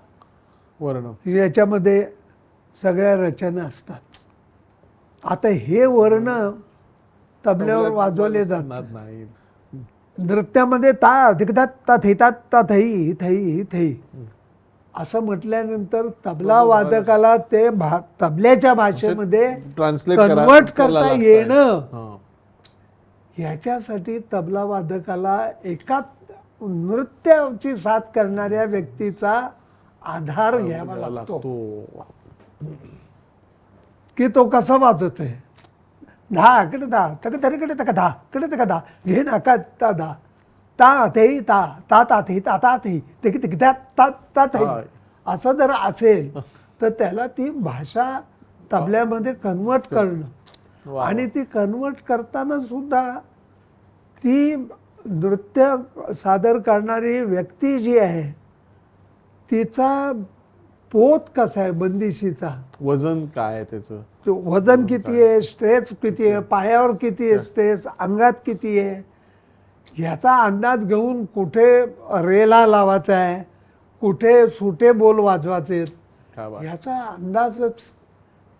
वर्ण याच्यामध्ये सगळ्या रचना असतात. आता हे वर्ण तबल्यावर वाजवले जातात. नृत्यामध्ये ता, दिगदा, ता, थई, ता, ता, थई, थई, थई असं म्हटल्यानंतर तबला वादकाला ते तबल्याच्या भाषेमध्ये कन्वर्ट करता येणं, ह्याच्यासाठी तबला वादकाला एका नृत्याची साथ करणाऱ्या व्यक्तीचा आधार घ्यावा लागतो की तो कसा वाजवतोय. धा कडे धा तक तरी कडे तक धा कडे तक धा घे नाका ता धा ता ते ता ता ता ते ता ता ते ते ते ता ता ता ते हा. असं जर असेल तर त्याला ती भाषा तबल्यामध्ये कन्वर्ट करणं वा. आणि ती कन्वर्ट करताना सुद्धा ती नृत्य सादर करणारी व्यक्ती जी आहे तिचा पोत कसा आहे बंदिशीचा, वजन काय आहे त्याचं, तो वजन किती आहे, स्ट्रेस किती आहे, पायावर किती आहे स्ट्रेस, अंगात किती आहे, ह्याचा अंदाज घेऊन कुठे रेला लावायचा आहे, कुठे सुटे बोल वाजवायचे, काय वा ह्याचा अंदाजच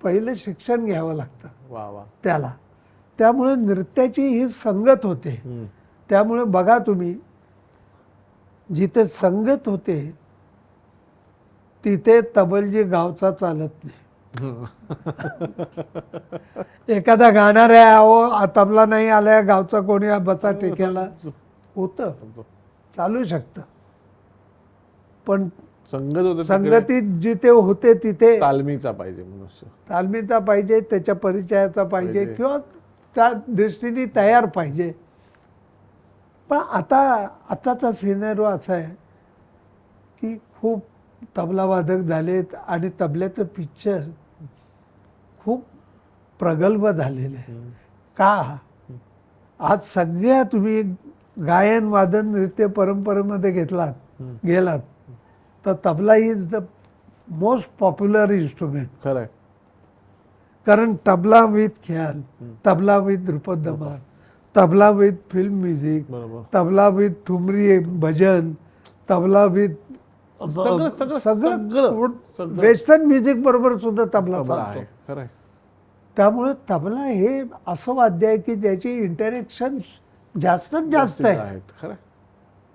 पहिलं शिक्षण घ्यावं लागतं वा वा. त्याला. त्यामुळे नृत्याची ही संगत होते. हम्म. त्यामुळे बघा तुम्ही जिथे संगत होते तिथे तबलजी गावचा चालत नाही. एखादा गाणार आहे, अहो तबला नाही आलाय, गावचा कोणी बसा टेक्याला, होतं, चालू शकतं. पण संगत होते संगतीत जिथे होते तिथे तालमीचा पाहिजे मनुष्य, तालमीचा पाहिजे, त्याच्या परिचयाचा पाहिजे किंवा त्या दृष्टीने तयार पाहिजे. पण आताचा सिनेरो असा आहे की खूप तबलावादक झालेत आणि तबल्याचं पिक्चर खूप प्रगल्भ झालेलं आहे. का आज सगळ्या तुम्ही गायन वादन नृत्य परंपरेमध्ये गेलात तर tabla is the most popular instrument. खरंय. कारण तबला विथ ख्याल, तबला विथ ध्रुपद धमाल, तबला विथ फिल्म म्युझिक, बरोबर. तबला विथ ठुमरी भजन, तबला विथ सगळं वेस्टर्न म्युझिक बरोबर सुद्धा तबला तबला चालतो. आहे. खरंय. त्यामुळे तबला हे असं वाद्य आहे की ज्याची इंटरॅक्शन जास्तीत जास्त आहे. आहेत. खरंय.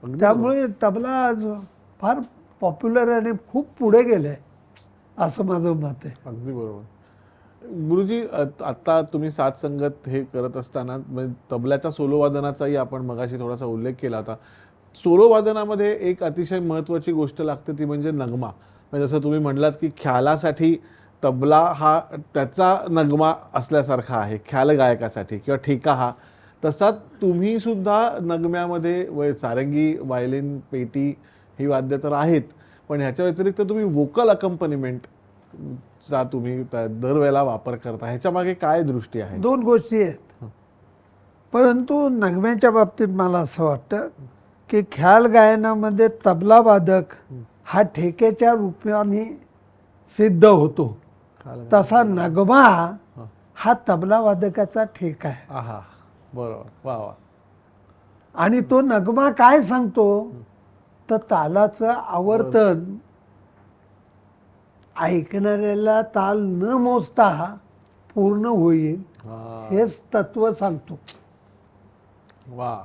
अगदी त्यामुळे तबला आज फार पॉप्युलर आणि खूप पुढे गेलंय असं माझं मत आहे. अगदी बरोबर. गुरुजी, आता तुम्ही साथ संगत हे करत असताना तबल्याच्या सोलो वादनाचाही आपण मगाशी थोडासा उल्लेख केला होता. सोलो वादनामध्ये एक अतिशय महत्त्वाची गोष्ट लागते ती म्हणजे नगमा. म्हणजे जसं तुम्ही म्हणलात की ख्यालासाठी तबला हा त्याचा नगमा असल्यासारखा आहे ख्याल गायकासाठी किंवा ठेका हा, तसा तुम्ही सुद्धा नगम्यामध्ये सारंगी, वायलिन, पेटी ही वाद्य तर आहेत, पण ह्याच्या व्यतिरिक्त तुम्ही वोकल अकंपनिमेंटचा तुम्ही दरवेळेला वापर करता. ह्याच्या मागे काय दृष्टी आहे? दोन गोष्टी आहेत. परंतु नगम्याच्या बाबतीत मला असं वाटतं की ख्याल गायनामध्ये तबला वादक हा ठेक्याच्या रूपाने सिद्ध होतो, तसा नगमा हा तबला वादकाचा ठेका आहे. आहा, बरोबर. वा वा. आणि तो नगमा काय सांगतो तर तालाचं आवर्तन ऐकणाऱ्याला ताल न मोजता पूर्ण होईल हेच तत्व सांगतो. वा.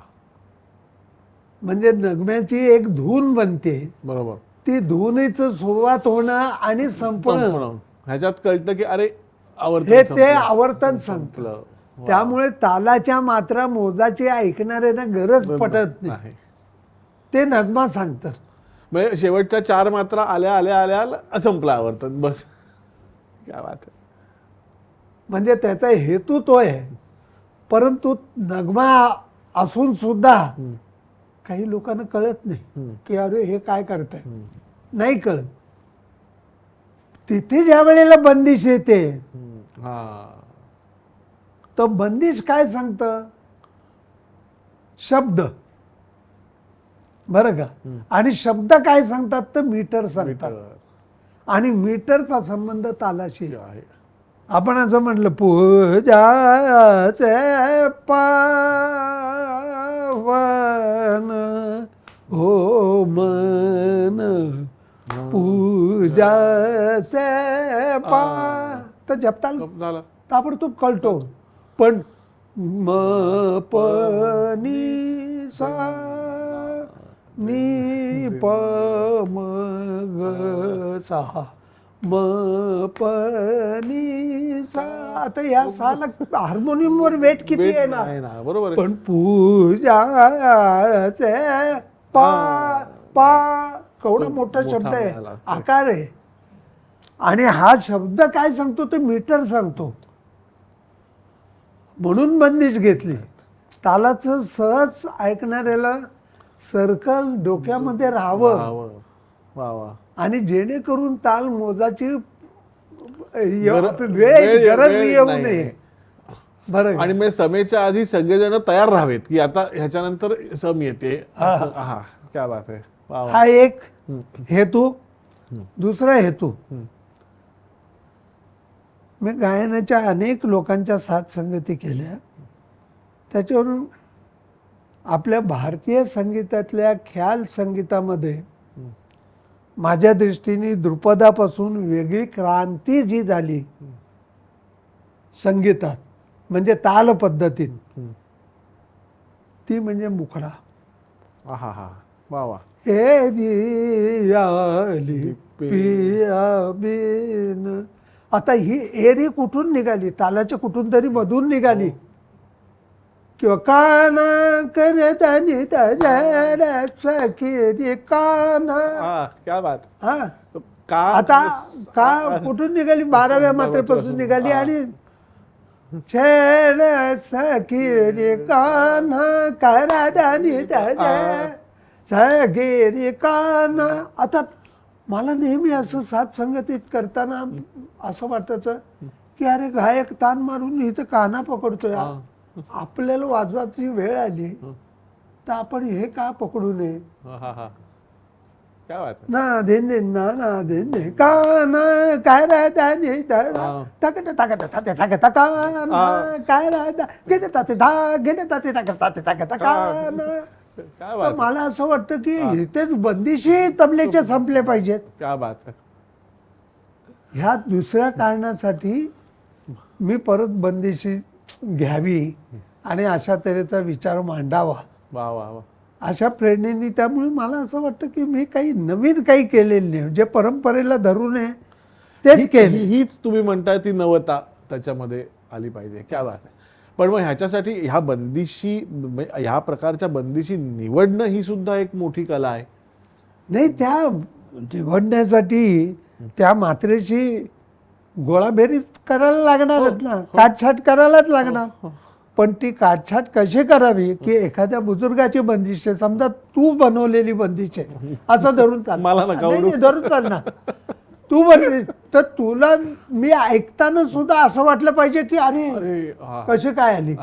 म्हणजे नगम्याची एक धून बनते, बरोबर. ती धुनीचं सुरुवात होणं आणि संपणं ह्याच्यात कळतं की अरे आवर्तन हे संपलं. ते आवर्तन संपलं. त्यामुळे तालाच्या मात्रा मोजाची ऐकणाऱ्यांना गरज पडत नाही, ते नगमा सांगतात. म्हणजे शेवटच्या 4 मात्रा आल्या आल्या आल्या संपला आवर्तन, बस. काय बात आहे. म्हणजे त्याचा हेतू तो आहे. परंतु नगमा असून सुद्धा काही लोकांना कळत नाही की अरे हे काय करताय, नाही कळत. तिथे ज्या वेळेला बंदिश येते तर बंदिश काय सांगतं, शब्द, बरं का. आणि शब्द काय सांगतात तर मीटर सांगतात. आणि मीटरचा संबंध तालाशी आहे. आपण असं म्हटलं पूजाचे पावन हो मन पूजाचे तर जपताल ताबडतोब कळतो. पण म प नी सा नी प म ग सा म प नी सा. आता या साला हार्मोनियमवर वेट किती आहे ना, बरोबर. पण पूजाचे पा पा केवढा मोठा शब्द आहे, आकार आहे. आणि हा शब्द काय सांगतो ते मीटर सांगतो. म्हणून बंदिश घेतली. तालाचं सहज ऐकणाऱ्याला सर्कल डोक्यामध्ये राहावं वा वा. आणि जेणेकरून ताल मोजाची गरज गरज येऊ नाही. नये. बरं आणि मग समेच्या आधी सगळेजण तयार राहावेत की आता ह्याच्यानंतर सम येते. हा क्या बात आहे. वा वा. हा एक हेतू. दुसरा हेतू, मी गायनाच्या अनेक लोकांच्या साथ संगती केल्या. त्याच्यावरून आपल्या भारतीय संगीतातल्या ख्याल संगीतामध्ये माझ्या दृष्टीने द्रुपदापासून वेगळी क्रांती जी झाली संगीतात, म्हणजे ताल पद्धतीत, ती म्हणजे मुखडा. हा हा. वा वा. एरी आली पिया बिन. आता ही एरी कुठून निघाली? तालाच्या कुठून तरी मधून निघाली. किंवा काना करतानी सखी काना. क्या बात. हा का आता का कुठून निघाली? 12व्या मात्रेपासून निघाली. आणि छेड सखी कान्हा करतानी सखी कान्हा. आता मला नेहमी असं साथ संगतीत करताना असं वाटायचं की अरे गायक तान मारून इथं काना पकडतोय. आपल्याला वाजवायची वेळ आली तर आपण हे का पकडू नये? ना देन ना ना देन काना काय राहता तकट तकट थाते थाके तकाना काय राहता गेले ताते धा गेले ताते ताके ताते ताके तकाना. तर मला असं वाटतं की इथेच बंदिशी तबलेचे संपले पाहिजेत. क्या बात आहे. ह्या दुसऱ्या कारणासाठी मी परत बंदिशी घ्यावी आणि अशा तऱ्हेचा विचार मांडावा. वा वा वा. अशा प्रेरणेने. त्यामुळे मला असं वाटतं की मी काही नवीन काही केलेलं नाही, जे परंपरेला धरून आहे तेच केले. हीच तुम्ही म्हणताय ती नवता त्याच्यामध्ये आली पाहिजे. क्या बात आहे. पण मग ह्याच्यासाठी ह्या बंदिशी, ह्या प्रकारच्या बंदिशी निवडणं ही सुद्धा एक मोठी कला आहे. नाही, त्या निवडण्यासाठी त्या मात्रेची गोळाबेरीज करायला लागणारच ना, काटछाट करायलाच लागणार. पण ती काटछाट कशी करावी की एखाद्या बुजुर्गाची बंदिश आहे, समजा तू बनवलेली बंदिश आहे असं धरून चाल. मला नका नाही, धरून चाल ना. तू बनली तर तुला मी ऐकताना सुद्धा असं वाटलं पाहिजे की अरे कशी काय आली,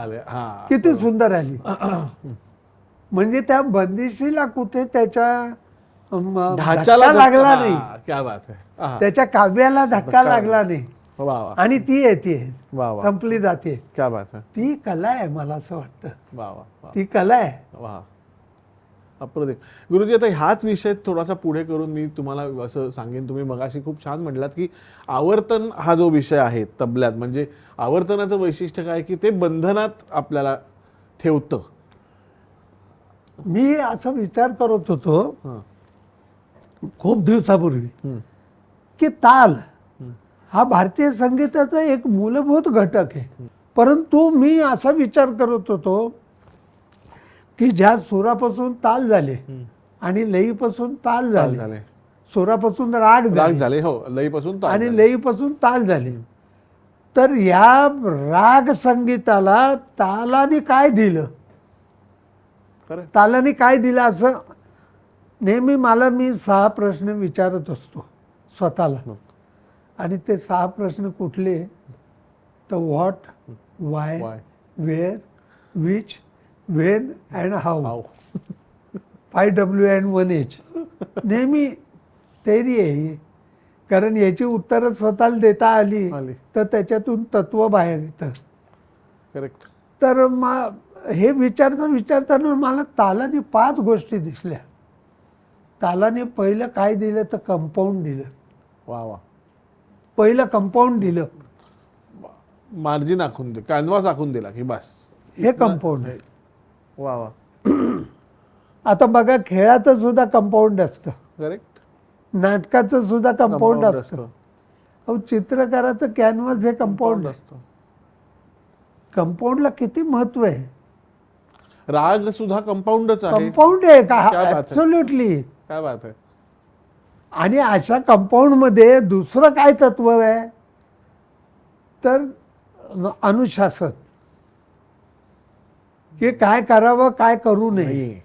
किती सुंदर आली. म्हणजे त्या बंदिशीला कुठे त्याच्या धक्का लागला नाही. क्या बात आहे. त्याच्या काव्याला धक्का लागला नाही आणि ती येते संपली जाते. क्या बात आहे. ती कला आहे. मला असं वाटतं वा वा. ती कला आहे. वा अप्रतिम. गुरुजी, आता ह्याच विषय थोडासा पुढे करून मी तुम्हाला असं सांगेन, तुम्ही मगाशी खूप छान म्हटलात की आवर्तन हा जो विषय आहे तबल्यात, म्हणजे आवर्तनाचं वैशिष्ट्य काय की ते बंधनात आपल्याला ठेवतं. मी असा विचार करत होतो खूप दिवसापूर्वी की ताल हा भारतीय संगीताचा एक मूलभूत घटक आहे. परंतु मी असा विचार करत होतो की ज्या सुरापासून ताल झाले आणि लयीपासून ताल झाले, सुरापासून राग झाले, हो, लयीपासून आणि लयीपासून ताल झाले, तर या राग संगीताला तालाने काय दिलं, तालाने काय दिलं, असं नेहमी मी 6 प्रश्न विचारत असतो स्वतःला. आणि ते 6 प्रश्न कुठले तर what, why, where, which, when and how. 5W and 1H नेहमी तयारी आहे. कारण याची उत्तरं स्वतःला देता आली तर त्याच्यातून तत्व बाहेर येतं. करेक्ट. तर हे विचारताना मला तालाने 5 गोष्टी दिसल्या. तालाने पहिलं काय दिलं तर कंपाऊंड दिलं. वा वा. पहिलं कंपाऊंड दिलं. मार्जिन आखून दे, कॅनव्हास आखून दिला की बस, हे कंपाऊंड आहे. वा वा. आता बघा, खेळाचं सुद्धा कंपाऊंड असतं. करेक्ट. नाटकाचं सुद्धा कंपाऊंड असतं. अहो, चित्रकाराचं कॅनव्हास हे कंपाऊंड असतं. कंपाऊंडला किती महत्व आहे. राग सुद्धा कंपाऊंडच आहे. कंपाऊंड आहे का? ऍब्सोल्युटली. काय बात आहे. आणि अशा कंपाऊंड मध्ये दुसरं काय तत्व आहे तर अनुशासन, की काय करावं काय करू नये.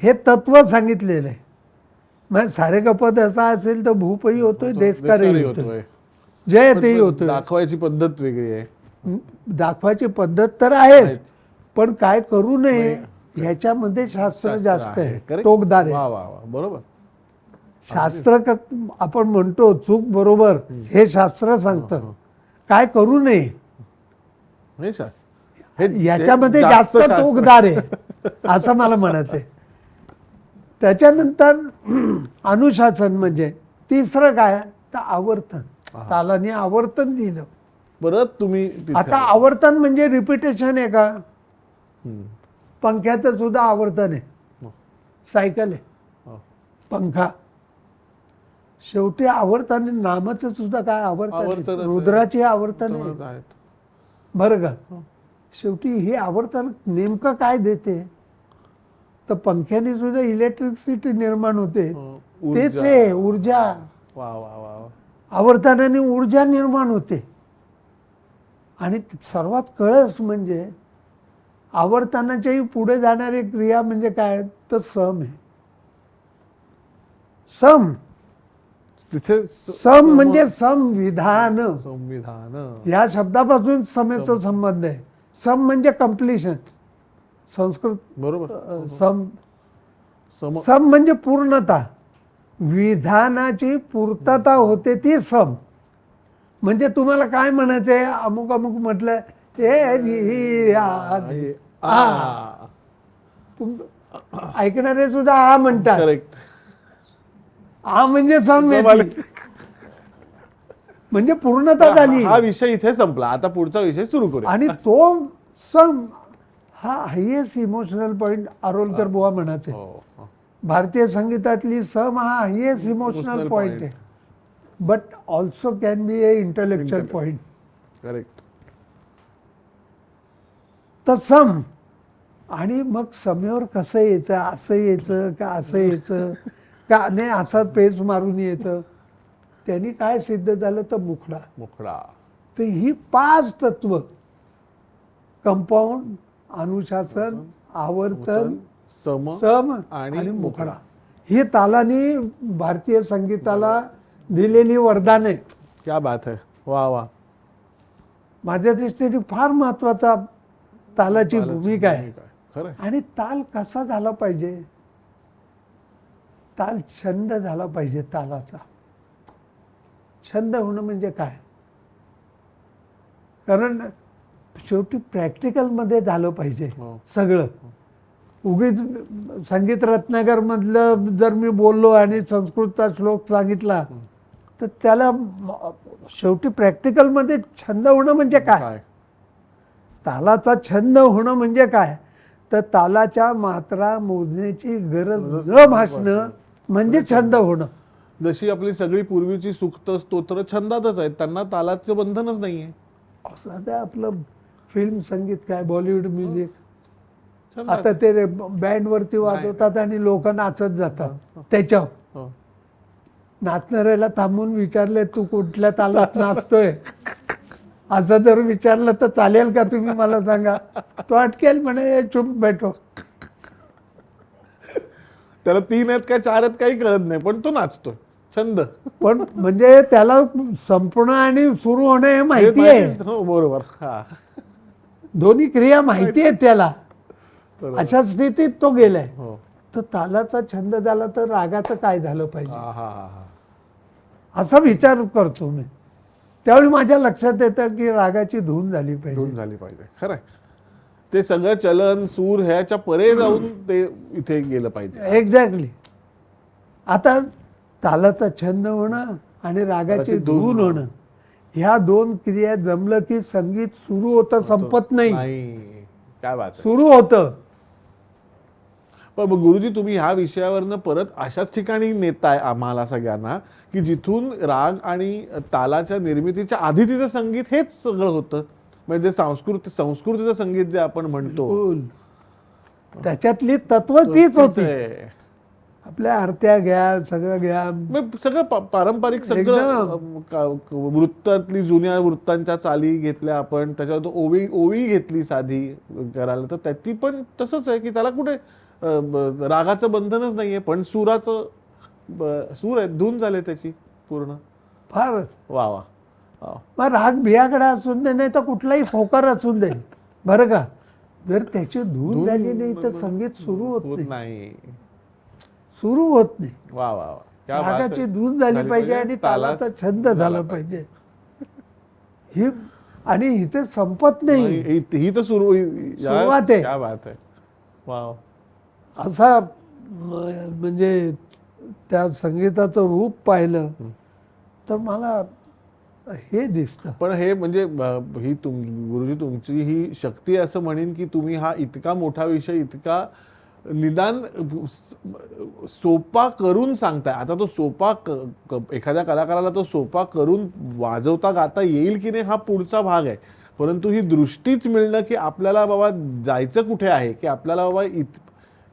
हे तत्व सांगितलेलं आहे. मग सारे गपत असा असेल तर भूपही होतोय, देशकारही होतोय, जयतही होतोय. दाखवायची पद्धत वेगळी आहे. दाखवायची पद्धत तर आहेच, पण काय करू नये ह्याच्यामध्ये शास्त्र जास्त आहे, Correct? टोकदार आहे. वा वा वा, बरोबर. शास्त्र आपण म्हणतो चूक बरोबर, हे शास्त्र सांगतं. काय करू नये हे शास्त्र, याच्यामध्ये जास्त टोकदार आहे असं मला म्हणायचंय. त्याच्यानंतर अनुशासन म्हणजे तिसरं काय तर आवर्तन. तालाने आवर्तन दिलं. परत तुम्ही तिथे आता आवर्तन म्हणजे रिपिटेशन आहे का? हम्म. पंख्याचं सुद्धा आवर्तन आहे. सायकल आहे, हो. पंखा. शेवटी आवर्तन, नामाचं सुद्धा काय आवर्तन आवर्तनच आहे. आहे. रुद्राची आवर्तन आहे, आहेत. बरं का? शेवटी हे आवर्तन नेमकं काय देते तर पंख्याने सुद्धा इलेक्ट्रिसिटी निर्माण होते. हो, तेच ऊर्जा. आहे ऊर्जा. वा वा वा वा. आवर्तनाने ऊर्जा निर्माण होते. आणि सर्वात कळस म्हणजे आवर्तनाच्याही पुढे जाणारी क्रिया म्हणजे काय तर सम आहे. सम, तिथे सम म्हणजे संविधान. संविधान. या शब्दापासून समेचा संबंध आहे. सम म्हणजे कम्प्लिशन. संस्कृत बरोबर. सम, सम सम म्हणजे पूर्णता. विधानाची पूर्तता होते ती सम. म्हणजे तुम्हाला काय म्हणायचंय, अमुक अमुक म्हटलं ऐकणारे सुद्धा आ म्हणतात. करेक्ट. आ म्हणजे सम येते. म्हणजे पूर्णता झाली. हा विषय इथे संपला. आता पुढचा विषय सुरू करू. आणि तो सम हा हायेस्ट इमोशनल पॉइंट आरोलकर बुवा म्हणायचे. भारतीय संगीतातली सम हा हायेस्ट इमोशनल पॉइंट आहे, but also can be A intellectual point. Correct. तर सम. आणि मग समेवर कसं यायचं, असं यायचं का असं यायचं का नाही, असा पेच मारून यायचं. त्यांनी काय सिद्ध झालं तर मुखडा. मुखडा. तर ही 5 तत्व, कंपाऊंड, अनुशासन, आवर्तन, सम आणि मुखडा, ही तालानी भारतीय संगीताला दिलेली वरदान आहे. क्या बात है. वा वा. माझ्या दृष्टीने फार महत्वाचा तालाची भूमिका आहे. खरं. आणि ताल कसा झाला पाहिजे, ताल छंद झाला पाहिजे. तालाचा छंद होणं म्हणजे काय, कारण शेवटी प्रॅक्टिकल मध्ये झालं पाहिजे सगळं. उगीच संगीत रत्नाकर मधलं जर मी बोललो आणि संस्कृतचा श्लोक सांगितला तर त्याला शेवटी प्रॅक्टिकल मध्ये छंद होणं म्हणजे काय. तालाचा छंद होणं म्हणजे काय तर तालाच्या मात्रा मोजण्याची गरज न भासणं म्हणजे छंद होणं. जशी आपली सगळी पूर्वीची सुक्त स्तोत्र छंदातच आहेत, त्यांना तालाचं बंधनच नाहीये. सध्या आपलं फिल्म संगीत काय, बॉलिवूड म्युझिक, छंदात. आता ते बँड वरती वाजवतात आणि लोक नाचत जातात. त्याच्यावर हो. नाचणाऱ्याला थांबून विचारले तू कुठल्या तालात नाचतोय असं जर विचारलं तर चालेल का, तुम्ही मला सांगा. तो अटकेल म्हणे चुप बैठो. त्याला 3 आहेत काय 4 आहेत काही कळत नाही, पण तो नाचतोय. छंद. पण म्हणजे त्याला संपणं आणि सुरू होणं हे माहिती आहे. हो बरोबर. हा. दोन्ही क्रिया माहिती आहेत त्याला. अशा स्थितीत तो गेलाय. हो. तर तालाचा छंद झाला तर रागाचं काय झालं पाहिजे हा हा हा. असा विचार करतो मी. त्यावेळी माझ्या लक्षात येतं की रागाची धून झाली पाहिजे. धून झाली पाहिजे. खरंय. ते सगळं चलन सूर ह्याच्या परे जाऊन ते इथे गेलं पाहिजे. एक्झॅक्टली. आता तालाचा छंद होणं आणि रागाची धून होणं, ह्या 2 क्रिया जमलं की संगीत सुरू होतं, संपत नाही. काय बात. सुरू होतं. पण गुरुजी तुम्ही ह्या विषयावरनं परत अशाच ठिकाणी नेताय आम्हाला सगळ्यांना की जिथून राग आणि तालाच्या निर्मितीच्या आधी तिचं संगीत हेच सगळं होतं. म्हणजे संस्कृतीचं संगीत जे आपण म्हणतो त्याच्यातली तत्व तीच होती. आहे. आपल्या आरत्या घ्या, सगळं घ्या, सगळं पारंपरिक सगळं वृत्तातली जुन्या वृत्तांच्या चाली घेतल्या आपण. त्याच्यावर ओवी घेतली साधी करायला, तर ती पण तसंच आहे की त्याला कुठे रागाचं बंधनच नाहीये, पण सुराचं सूर आहे, धून झाले त्याची पूर्ण. फारच. वा वा वा. मग राग बियाकडे असून दे, नाही तर कुठलाही फोकार असून दे, बरं का, जर त्याची धून झाली नाही तर संगीत सुरू होत नाही, सुरू होत नाही. वा वा वा. क्या बात आहे. रागाची धून झाली पाहिजे आणि तालाचा छंद झाला पाहिजे. ही आणि इथे संपत नाही, ही तर सुरुवात आहे. क्या बात आहे. वाव. असा म्हणजे त्या संगीताचं रूप पाहिलं तर मला हे दिसतं. पण हे म्हणजे ही गुरुजी तुमची ही शक्ती असं म्हणेन की तुम्ही हा इतका मोठा विषय इतका निदान सोपा करून सांगताय. आता तो सोपा एखाद्या कलाकाराला तो सोपा करून वाजवता गाता येईल की नाही हा पुढचा भाग आहे, परंतु ही दृष्टीच मिळणं की आपल्याला बाबा जायचं कुठे आहे, की आपल्याला बाबा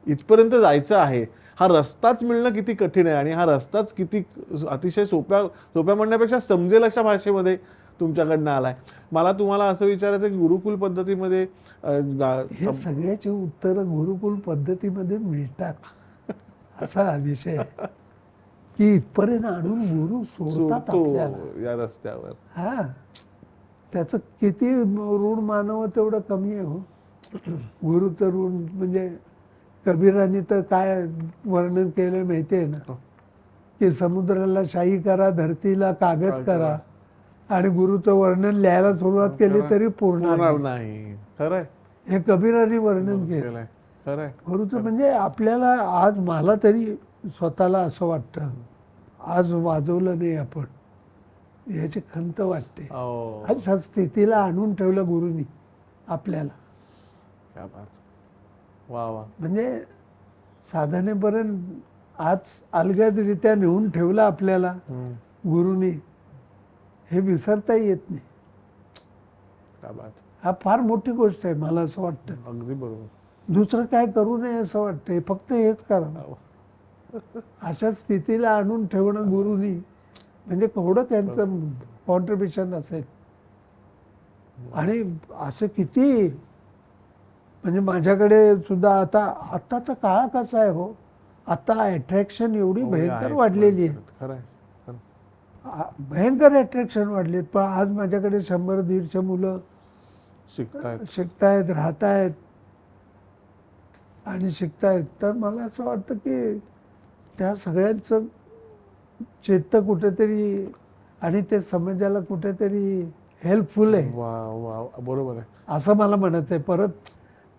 इथपर्यंत जायचं आहे, हा रस्ताच मिळणं किती कठीण आहे. आणि हा रस्ताच किती अतिशय सोप्या म्हणण्यापेक्षा समजेल अशा भाषेमध्ये तुमच्याकडनं आलाय. मला तुम्हाला असं विचारायचं की गुरुकुल पद्धतीमध्ये हे सगळ्याचे उत्तर गुरुकुल पद्धतीमध्ये मिळतात, असा विषय आहे की इथपर्यंत आणून गुरु सोडतात आपल्याला या रस्त्यावर. हा, त्याचं किती ऋण मानव तेवढं कमी आहे. हो, गुरुचं ऋण म्हणजे कबीरांनी तर काय वर्णन केलं माहितीये ना, की समुद्राला शाही करा, धरतीला कागद करा, आणि गुरुचं वर्णन लिहायला सुरुवात केली तरी पूर्ण नाही. खरंय, हे कबीरांनी वर्णन केलं. खरंय. गुरुचं म्हणजे आपल्याला आज मला तरी स्वतःला असं वाटतं, आज वाजवलं नाही आपण याची खंत वाटते. अशा स्थितीला आणून ठेवलं गुरुनी आपल्याला. क्या बात. वा वा. म्हणजे साधनेपर्यंत आज अलगदरित्या नेऊन ठेवलं आपल्याला गुरुनी, हे विसरता येत नाही. क्या बात. हा फार मोठी गोष्ट आहे मला असं वाटतं. अगदी बरोबर. दुसरं काय करू नये असं वाटतंय, फक्त हेच करा. अशा स्थितीला आणून ठेवणं गुरुनी म्हणजे केवढं त्यांचं कॉन्ट्रीब्युशन असेल. आणि असं किती म्हणजे माझ्याकडे सुद्धा आताचा काळ कसा आहे हो, आता अट्रॅक्शन एवढी भयंकर वाढलेली आहे, भयंकर अट्रॅक्शन वाढले. पण आज माझ्याकडे 100-150 मुलं शिकतायत, राहतायत आणि शिकतायत. तर मला असं वाटतं की त्या सगळ्यांचं चित्त कुठेतरी आणि ते समाजाला कुठेतरी हेल्पफुल आहे. बरोबर आहे असं मला म्हणत आहे. परत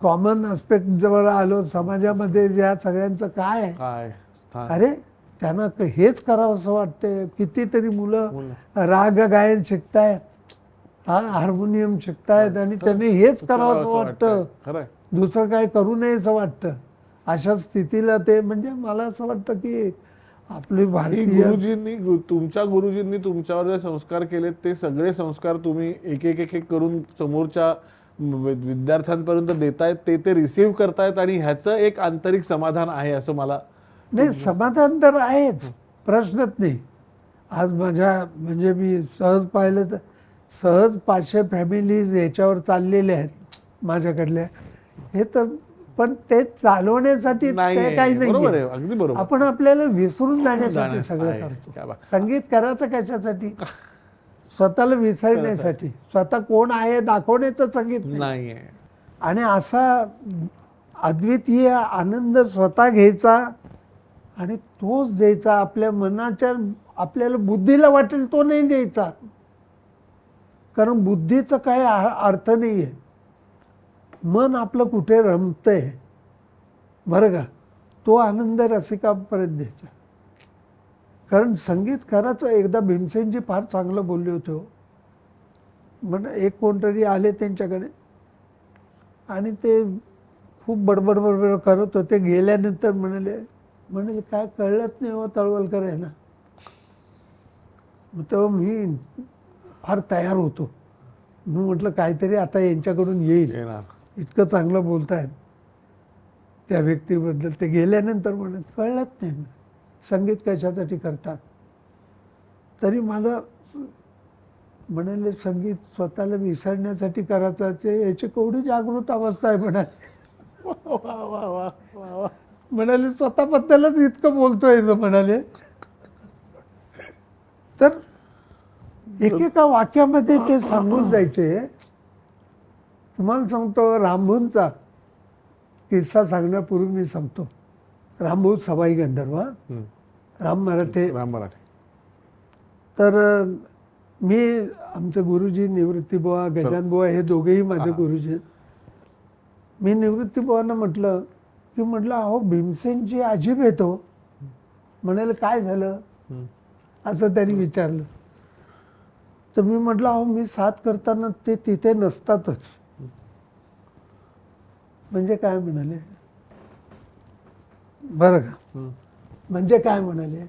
कॉमन आस्पेक्ट जवळ आलो, समाजामध्ये या सगळ्यांचं काय, अरे त्यांना हेच करावं असं वाटतंय. कितीतरी मुलं राग गायन शिकतायत, हार्मोनियम शिकतायत, आणि त्यांनी हेच करावं असं वाटतं, दुसरं काय करू नये असं वाटतं. अशा स्थितीला ते म्हणजे मला असं वाटतं की आपली भारतीय तुमच्या गुरुजींनी तुमच्यावर जे संस्कार केलेत ते सगळे संस्कार तुम्ही एक एक करून समोरच्या विद्यार्थ्यांपर्यंत देतायत, ते रिसीव्ह करतायत, आणि ह्याचं एक आंतरिक समाधान आहे असं मला. नाही, समाधान तर आहेच, प्रश्नच नाही. आज माझ्या म्हणजे मी सहज पाहिलं तर सहज 500 फॅमिलीज याच्यावर चाललेले आहेत माझ्याकडल्या. हे तर पण ते चालवण्यासाठी काही नाही, अगदी बरोबर. आपण आपल्याला विसरून जाण्यासाठी सगळं करतो. संगीत करायचं कशासाठी? स्वतःला विसरण्यासाठी. स्वतः कोण आहे दाखवण्याचं संगीत नाही. आणि असा अद्वितीय आनंद स्वतः घ्यायचा आणि तोच द्यायचा. आपल्या मनाच्या आपल्याला बुद्धीला वाटेल तो नाही द्यायचा, कारण बुद्धीचा काही अर्थ नाही आहे. मन आपलं कुठे रमतंय बरं का, तो आनंद रसिकापर्यंत द्यायचा. कारण संगीत करायचं. एकदा भीमसेनजी फार चांगलं बोलले होते. म्हणजे एक कोणतरी आले त्यांच्याकडे आणि ते खूप बडबड करत होते. गेल्यानंतर म्हणाले काय कळलंच नाही हो तळवलकर आहे ना. मग तेव्हा मी फार तयार होतो. मी म्हटलं काहीतरी आता यांच्याकडून येईल, इतकं चांगलं बोलतायत त्या व्यक्तीबद्दल. ते गेल्यानंतर म्हणत कळलंच नाही संगीत कशासाठी करतात. तरी मला म्हणाले संगीत स्वतःला विसरण्यासाठी करायचं, याची केवढी जागृत अवस्था आहे म्हणाले. वा वा वा वा वा. म्हणाले स्वतःबद्दलच इतकं बोलतोय तो म्हणाले. तर एकेका वाक्यामध्ये ते सांगून जायचे. तुम्हाला सांगतो रामभाऊंचा किस्सा सांगण्यापूर्वी मी सांगतो. रामभाऊ सवाई गंधर्व, हम्म. राम मराठे. राम मराठे. तर मी आमचे गुरुजी निवृत्तीबुवा, गजानबुवा हे दोघेही माझे गुरुजी. मी निवृत्तीबुवांना म्हटलं अहो भीमसेनजी अजीब येतो. म्हणाले काय झालं हम्म. असं त्यांनी विचारलं. तर मी म्हटलं अहो मी साथ करताना ते तिथे नसतातच. म्हणजे काय म्हणाले, बरं का, हम्म. म्हणजे काय म्हणाले.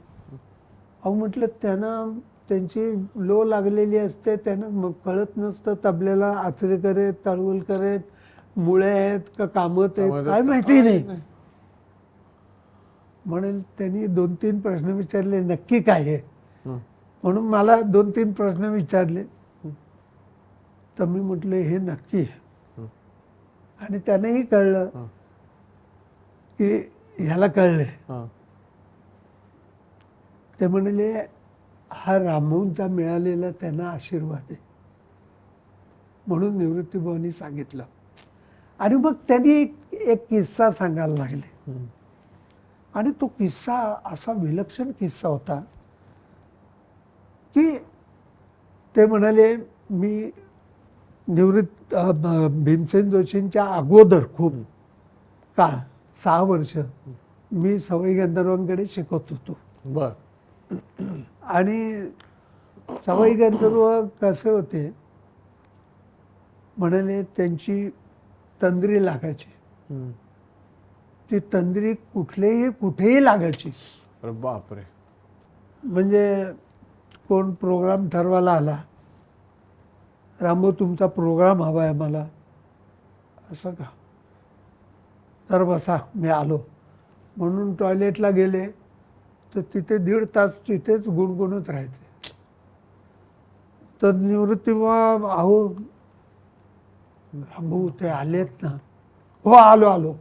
अहो म्हटलं त्यांना त्यांची लो लागलेली असते, त्यांना मग कळत नसतं तबल्याला आचरे करेत, तळवल करेत, मुळे आहेत का कामत आहेत काय माहिती नाही. म्हणेल त्यांनी 2-3 प्रश्न विचारले, नक्की काय आहे हम्म. म्हणून मला 2-3 प्रश्न विचारले. तर मी म्हटलं हे नक्की आहे. आणि त्यानेही कळलं की ह्याला कळले. हा. ते म्हणाले हा रामभाऊंचा मिळालेला त्यांना आशीर्वाद आहे म्हणून निवृत्तीभाऊंनी सांगितलं. आणि मग त्यांनी एक किस्सा सांगायला लागले. हम्म. आणि तो किस्सा असा विलक्षण किस्सा होता की ते म्हणाले मी भीमसेन जोशींच्या अगोदर खूप काळ 6 वर्ष मी सवाई गंधर्वांकडे शिकत होतो. बर. आणि सवाई गंधर्व कसे होते म्हणाले त्यांची तंद्री लागायची. हम्म. ती तंद्री कुठेही लागायची. अरे बापरे. म्हणजे कोण प्रोग्राम ठरवायला आला, रामभाऊ तुमचा प्रोग्राम हवा आहे मला, असं का, तर बसा मी आलो म्हणून टॉयलेटला गेले तर तिथे 1.5 तास तिथेच गुणगुणत राहायचे. तर निवृत्तीबुवा अहो रामभाऊ ते आलेत ना, हो आलो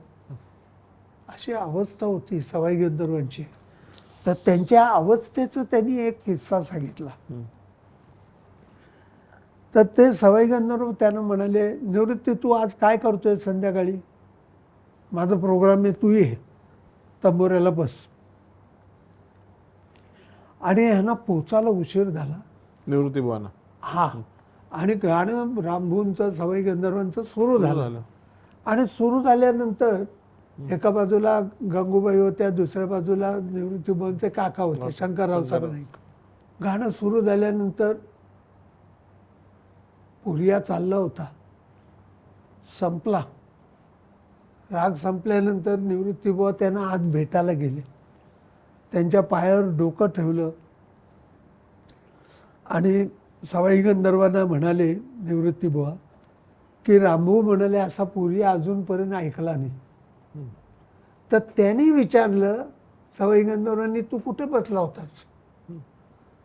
अशी अवस्था होती सवाई गंधर्वांची. तर त्यांच्या अवस्थेचं त्यांनी एक किस्सा सांगितला. तर ते सवाई गंधर्व त्यानं म्हणाले निवृत्ती तू आज काय करतोय संध्याकाळी. माझा प्रोग्राम आहे, तू ये तंबोऱ्याला बस. आणि ह्यांना पोचायला उशीर झाला निवृत्तीबुवांना. हा. आणि गाणं रामभाऊंचं सवाई गंधर्वांचं सुरू झालं. आणि सुरू झाल्यानंतर एका बाजूला गंगूबाई होत्या, दुसऱ्या बाजूला निवृत्तीबुवांचे काका होते शंकरराव सरनाईक. गाणं सुरू झाल्यानंतर पुरिया चालला होता, संपला. राग संपल्यानंतर निवृत्तीबुवा त्यांना आज भेटायला गेले. त्यांच्या पायावर डोकं ठेवलं आणि सवाई गंधर्वांना म्हणाले निवृत्तीबुवा की रामभाऊ म्हणाले असा पुरी अजूनपर्यंत ऐकला नाही. तर त्यांनी विचारलं सवाई गंधर्वांनी तू कुठे बसला होतास.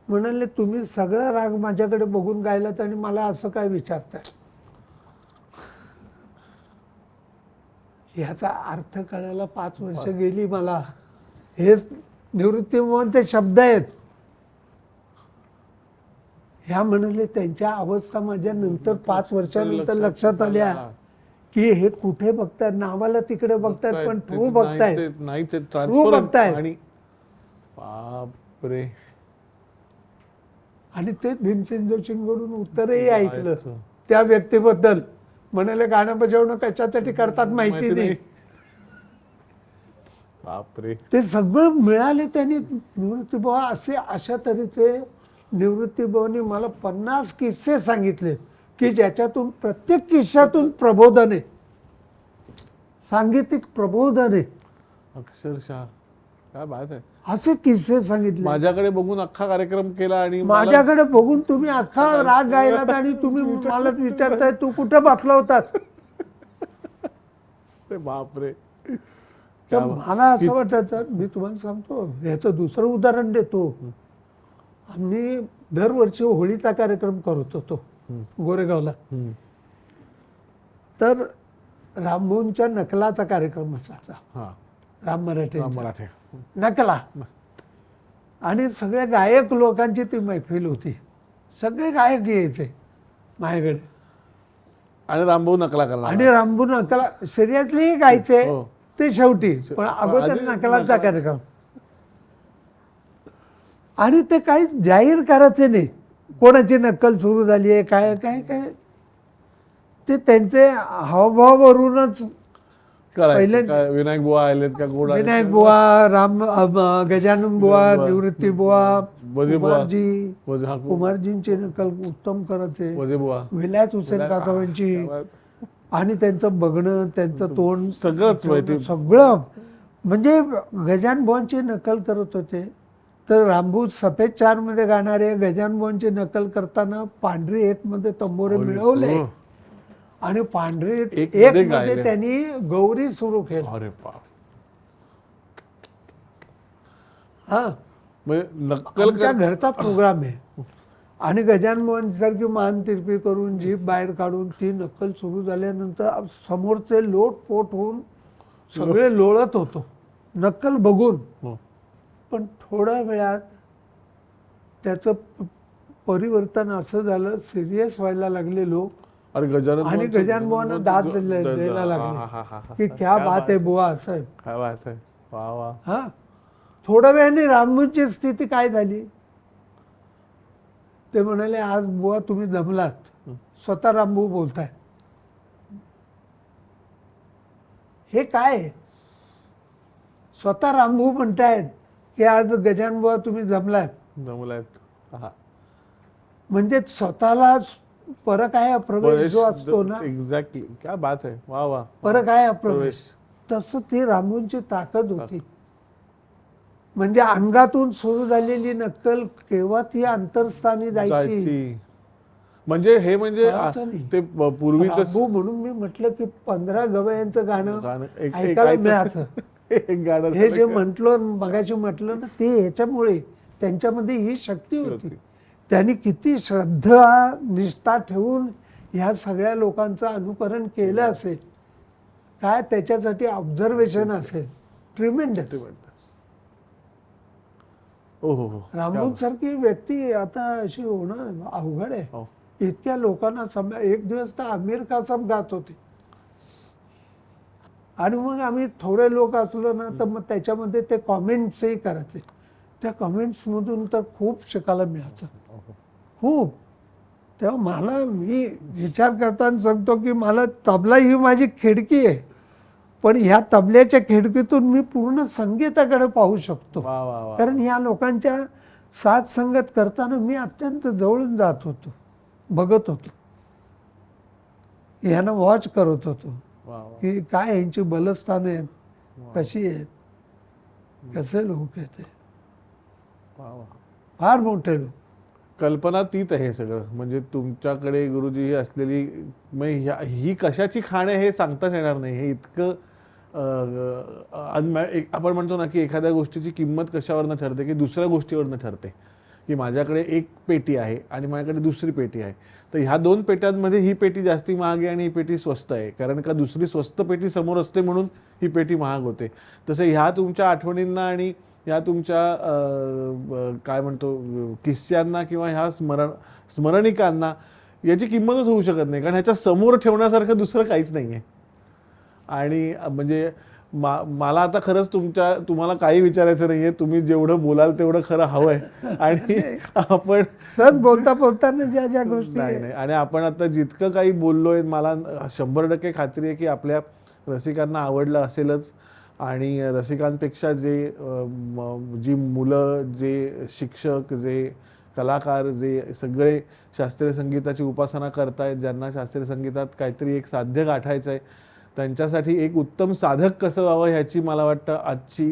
म्हणाले तुम्ही सगळा राग माझ्याकडे बघून गायलात आणि मला असं काय विचारताय. ह्याचा अर्थ कळायला 5 वर्ष गेली मला. हेच निवृत्तीबुवांचे शब्द आहेत. ह्या म्हणाले त्यांच्या अवस्था माझ्या नंतर 5 वर्षानंतर लक्षात आल्या की हे कुठे बघतायत, नावाला तिकडे बघतायत पण ट्रू बघतायत, ट्रू बघतायत. बापरे. आणि ते भीमसेन जोशींकडून उत्तरही ऐकलं त्या व्यक्तीबद्दल. म्हणाले गाणं बजावणं कशासाठी करतात माहिती नाही. बापरे. ते सगळं मिळाले त्यांनी. निवृत्तीबुवा अशा तऱ्हेचे निवृत्तीबुवांनी मला 50 किस्से सांगितले की ज्याच्यातून प्रत्येक किस्स्यातून प्रबोधन आहे, सांगीतिक प्रबोधन आहे. अक्षरशः काय बात आहे. असे किस्से सांगितले. माझ्याकडे बघून अख्खा कार्यक्रम केला आणि माझ्याकडे बघून तुम्ही अख्खा राग गायलात आणि तुम्ही मलाच विचारताय तू कुठे बसला होतास. बापरे. तर मला असं वाटायचं, मी तुम्हाला सांगतो ह्याचं दुसरं उदाहरण देतो. आम्ही दरवर्षी होळीचा कार्यक्रम करत होतो गोरेगावला. तर रामभाऊंच्या नकलाचा कार्यक्रम असायचा. हा राम मराठे मराठे नकला, आणि सगळ्या गायक लोकांची ती मैफिल होती. सगळे गायक यायचे माझ्याकडे, आणि रामभाऊ नकला करणार. आणि रामभाऊ नकला सिरियसली गायचे हो. ते शेवटी, पण अगोदर आधी नकलाचा कार्यक्रम. आणि ते काही जाहीर करायचे नाही कोणाची नक्कल सुरू झाली आहे काय काय काय, ते त्यांचे हावभावावरूनच करायचे. काय विनायक बुवा आलेत का कोण आलेत? विनायक बुवा, गजानन बुवा, निवृत्ती बुवा, वजे बुवा. कुमारजी, वजे हा कुमारजींची नकल उत्तम करायचे, वजे बुवा. विलायत हुसेन काकांची, आणि त्यांचं बघणं, त्यांचं तोंड सगळंच माहिती. सगळं म्हणजे गजानन बुवांची नकल करत होते. तर रामभाऊ सफेद 4 मध्ये गाणारे गजानन बुवांची नकल करताना पांढरी 1 मध्ये तंबोरे मिळवले, हो. आणि पांढरी एक 1 मध्ये मध्ये गायले. त्यांनी गौरी सुरू केली. अरे बाप. हा, म्हणजे नक्कल आमच्या घरचा प्रोग्राम आहे, आणि गजानन बुवांसारखी मान तिरपी करून जीभ बाहेर काढून ती नक्कल सुरू झाल्यानंतर समोरचे लोटपोट होऊन सगळे लोळत होतो नक्कल बघून. हो. पण थोड्या वेळात त्याचं परिवर्तन असं झालं, सिरियस व्हायला लागले लोक, अरे गजानन आणि गजानन बुवांना दाद द्यायला लागले की क्या बात आहे बुवा साहेब. काय बात आहे. वा वा. हा, थोड्या वेळाने रामभाऊंची स्थिती काय झाली, ते म्हणाले आज बुवा तुम्ही जमलात. स्वतः रामभाऊ बोलताय, हे काय, स्वतः रामभाऊ म्हणतायत की आज गजानन बुवा तुम्ही जमलात. हा. म्हणजे स्वतःला परक आहे अप्रवेश जो असतो ना, एक्झॅक्टली. क्या बात आहे. वा वा. परक आहे अप्रवेश, तसं ती रामभाऊंची ताकद होती. म्हणजे अंगातून सुरू झालेली नक्कल केव्हा ती अंतरस्थानी जायची. म्हणजे हे म्हणजे ते पूर्वी रामभाऊ म्हणून मी म्हटलं की 15 गवयांचं गाणं ऐकायला ऐकायचं. मिळायचं. एक गाणं हे जे म्हटलं मगाशी म्हटलं ना, ते ह्याच्यामुळे त्यांच्यामध्ये ही शक्ती होती. त्यांनी किती श्रद्धा निष्ठा ठेवून ह्या सगळ्या लोकांचं अनुकरण केलं असेल, काय त्याच्यासाठी ऑब्झर्वेशन असेल, ट्रिमेंडस. रामभाऊ सारखी व्यक्ती आता अशी होणं अवघड आहे. इतक्या लोकांना एक दिवस तर आमिर खान गात होते, आणि मग आम्ही थोडे लोक असलो ना तर मग त्याच्यामध्ये ते कॉमेंट्सही करायचे. त्या कॉमेंट्समधून तर खूप शिकायला मिळायचं, खूप. तेव्हा मला, मी विचार करताना सांगतो की मला तबला ही माझी खिडकी आहे, पण ह्या तबल्याच्या खिडकीतून मी पूर्ण संगीताकडे पाहू शकतो. कारण ह्या लोकांच्या साथ संगत करताना मी अत्यंत जवळून जात होतो, बघत होतो, ह्यांना वॉच करत होतो की काय यांची बलस्थानं आहेत, कशी आहेत, कसे लोक आहेत, फार मोठे लोक. कल्पनातीत आहे सगळं. म्हणजे तुमच्याकडे गुरुजी ही असलेली ही कशाची खाण आहे हे सांगताच येणार नाही. हे इतकं आपण म्हणतो ना की एखाद्या गोष्टीची किंमत कशावरनं ठरते की दुसऱ्या गोष्टीवरनं ठरते. की माझ्याकडे एक पेटी आहे आणि माझ्याकडे दुसरी पेटी आहे, तर ह्या 2 पेट्यांमध्ये ही पेटी जास्ती महाग आहे आणि ही पेटी स्वस्त आहे, कारण का दुसरी स्वस्त पेटी समोर असते म्हणून ही पेटी महाग होते. तसं ह्या तुमच्या आठवणींना आणि ह्या तुमच्या काय म्हणतो किस्स्यांना किंवा ह्या स्मरणिकांना याची किंमतच होऊ शकत नाही, कारण ह्याच्या समोर ठेवण्यासारखं दुसरं काहीच नाही आहे. आणि म्हणजे मला आता खरंच तुम्हाला काही विचारायचं नाहीये. तुम्ही जेवढं बोलाल तेवढं खरं हवंय. आणि आपण सहज बोलता बोलताना ज्या ज्या गोष्टी नाही, आणि आपण आता जितकं काही बोललोय मला 100% खात्री आहे की आपल्या रसिकांना आवडलं असेलच. आणि रसिकांपेक्षा जी मुलं, जे शिक्षक, जे कलाकार, जे सगळे शास्त्रीय संगीताची उपासना करतायत, ज्यांना शास्त्रीय संगीतात काहीतरी एक साध्य गाठायचं आहे, त्यांच्यासाठी एक उत्तम साधक कसं व्हावं ह्याची मला वाटतं आजची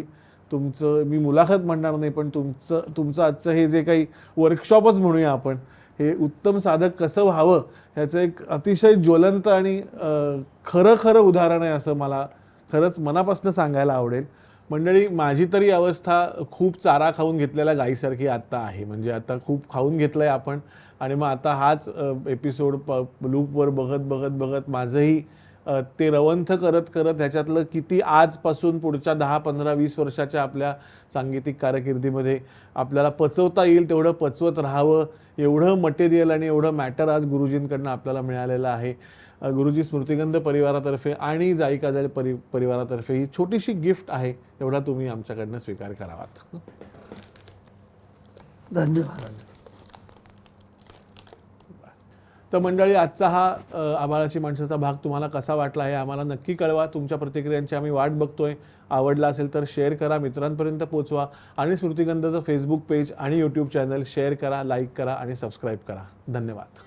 मी मुलाखत म्हणणार नाही, पण तुमचं आजचं हे जे काही वर्कशॉपच म्हणूया आपण, हे उत्तम साधक कसं व्हावं ह्याचं एक अतिशय ज्वलंत आणि खरं उदाहरण आहे असं मला खरंच मनापासून सांगायला आवडेल. मंडळी, माझी तरी अवस्था खूप चारा खाऊन घेतलेल्या गाईसारखी आत्ता आहे. म्हणजे आता खूप खाऊन घेतलंय आपण, आणि मग आता हाच एपिसोड लूपवर बघत माझंही ते रवंथ करत करत ह्याच्यातलं किती आजपासून पुढच्या 10, 15, 20 वर्षाच्या आपल्या सांगीतिक कारकिर्दीमध्ये आपल्याला पचवता येईल तेवढं पचवत राहावं, एवढं मटेरियल आणि एवढं मॅटर आज गुरुजींकडनं आपल्याला मिळालेलं आहे. गुरुजी स्मृतिगंध परिवारातर्फे आणि जाई काजळ परिवारातर्फे ही छोटीशी गिफ्ट आहे, एवढा तुम्ही आमच्याकडनं स्वीकार करावात. धन्यवाद. तर मंडळी, आजचा हा आभाळाची माणसाचा भाग तुम्हाला कसा वाटला हे आम्हाला नक्की कळवा. तुमच्या प्रतिक्रियांची आम्ही वाट बघतोय. आवडला असेल तर शेअर करा, मित्रांपर्यंत पोहोचवा आणि स्मृतिगंधाचं फेसबुक पेज आणि यूट्यूब चॅनल शेअर करा, लाईक करा आणि सबस्क्राईब करा. धन्यवाद.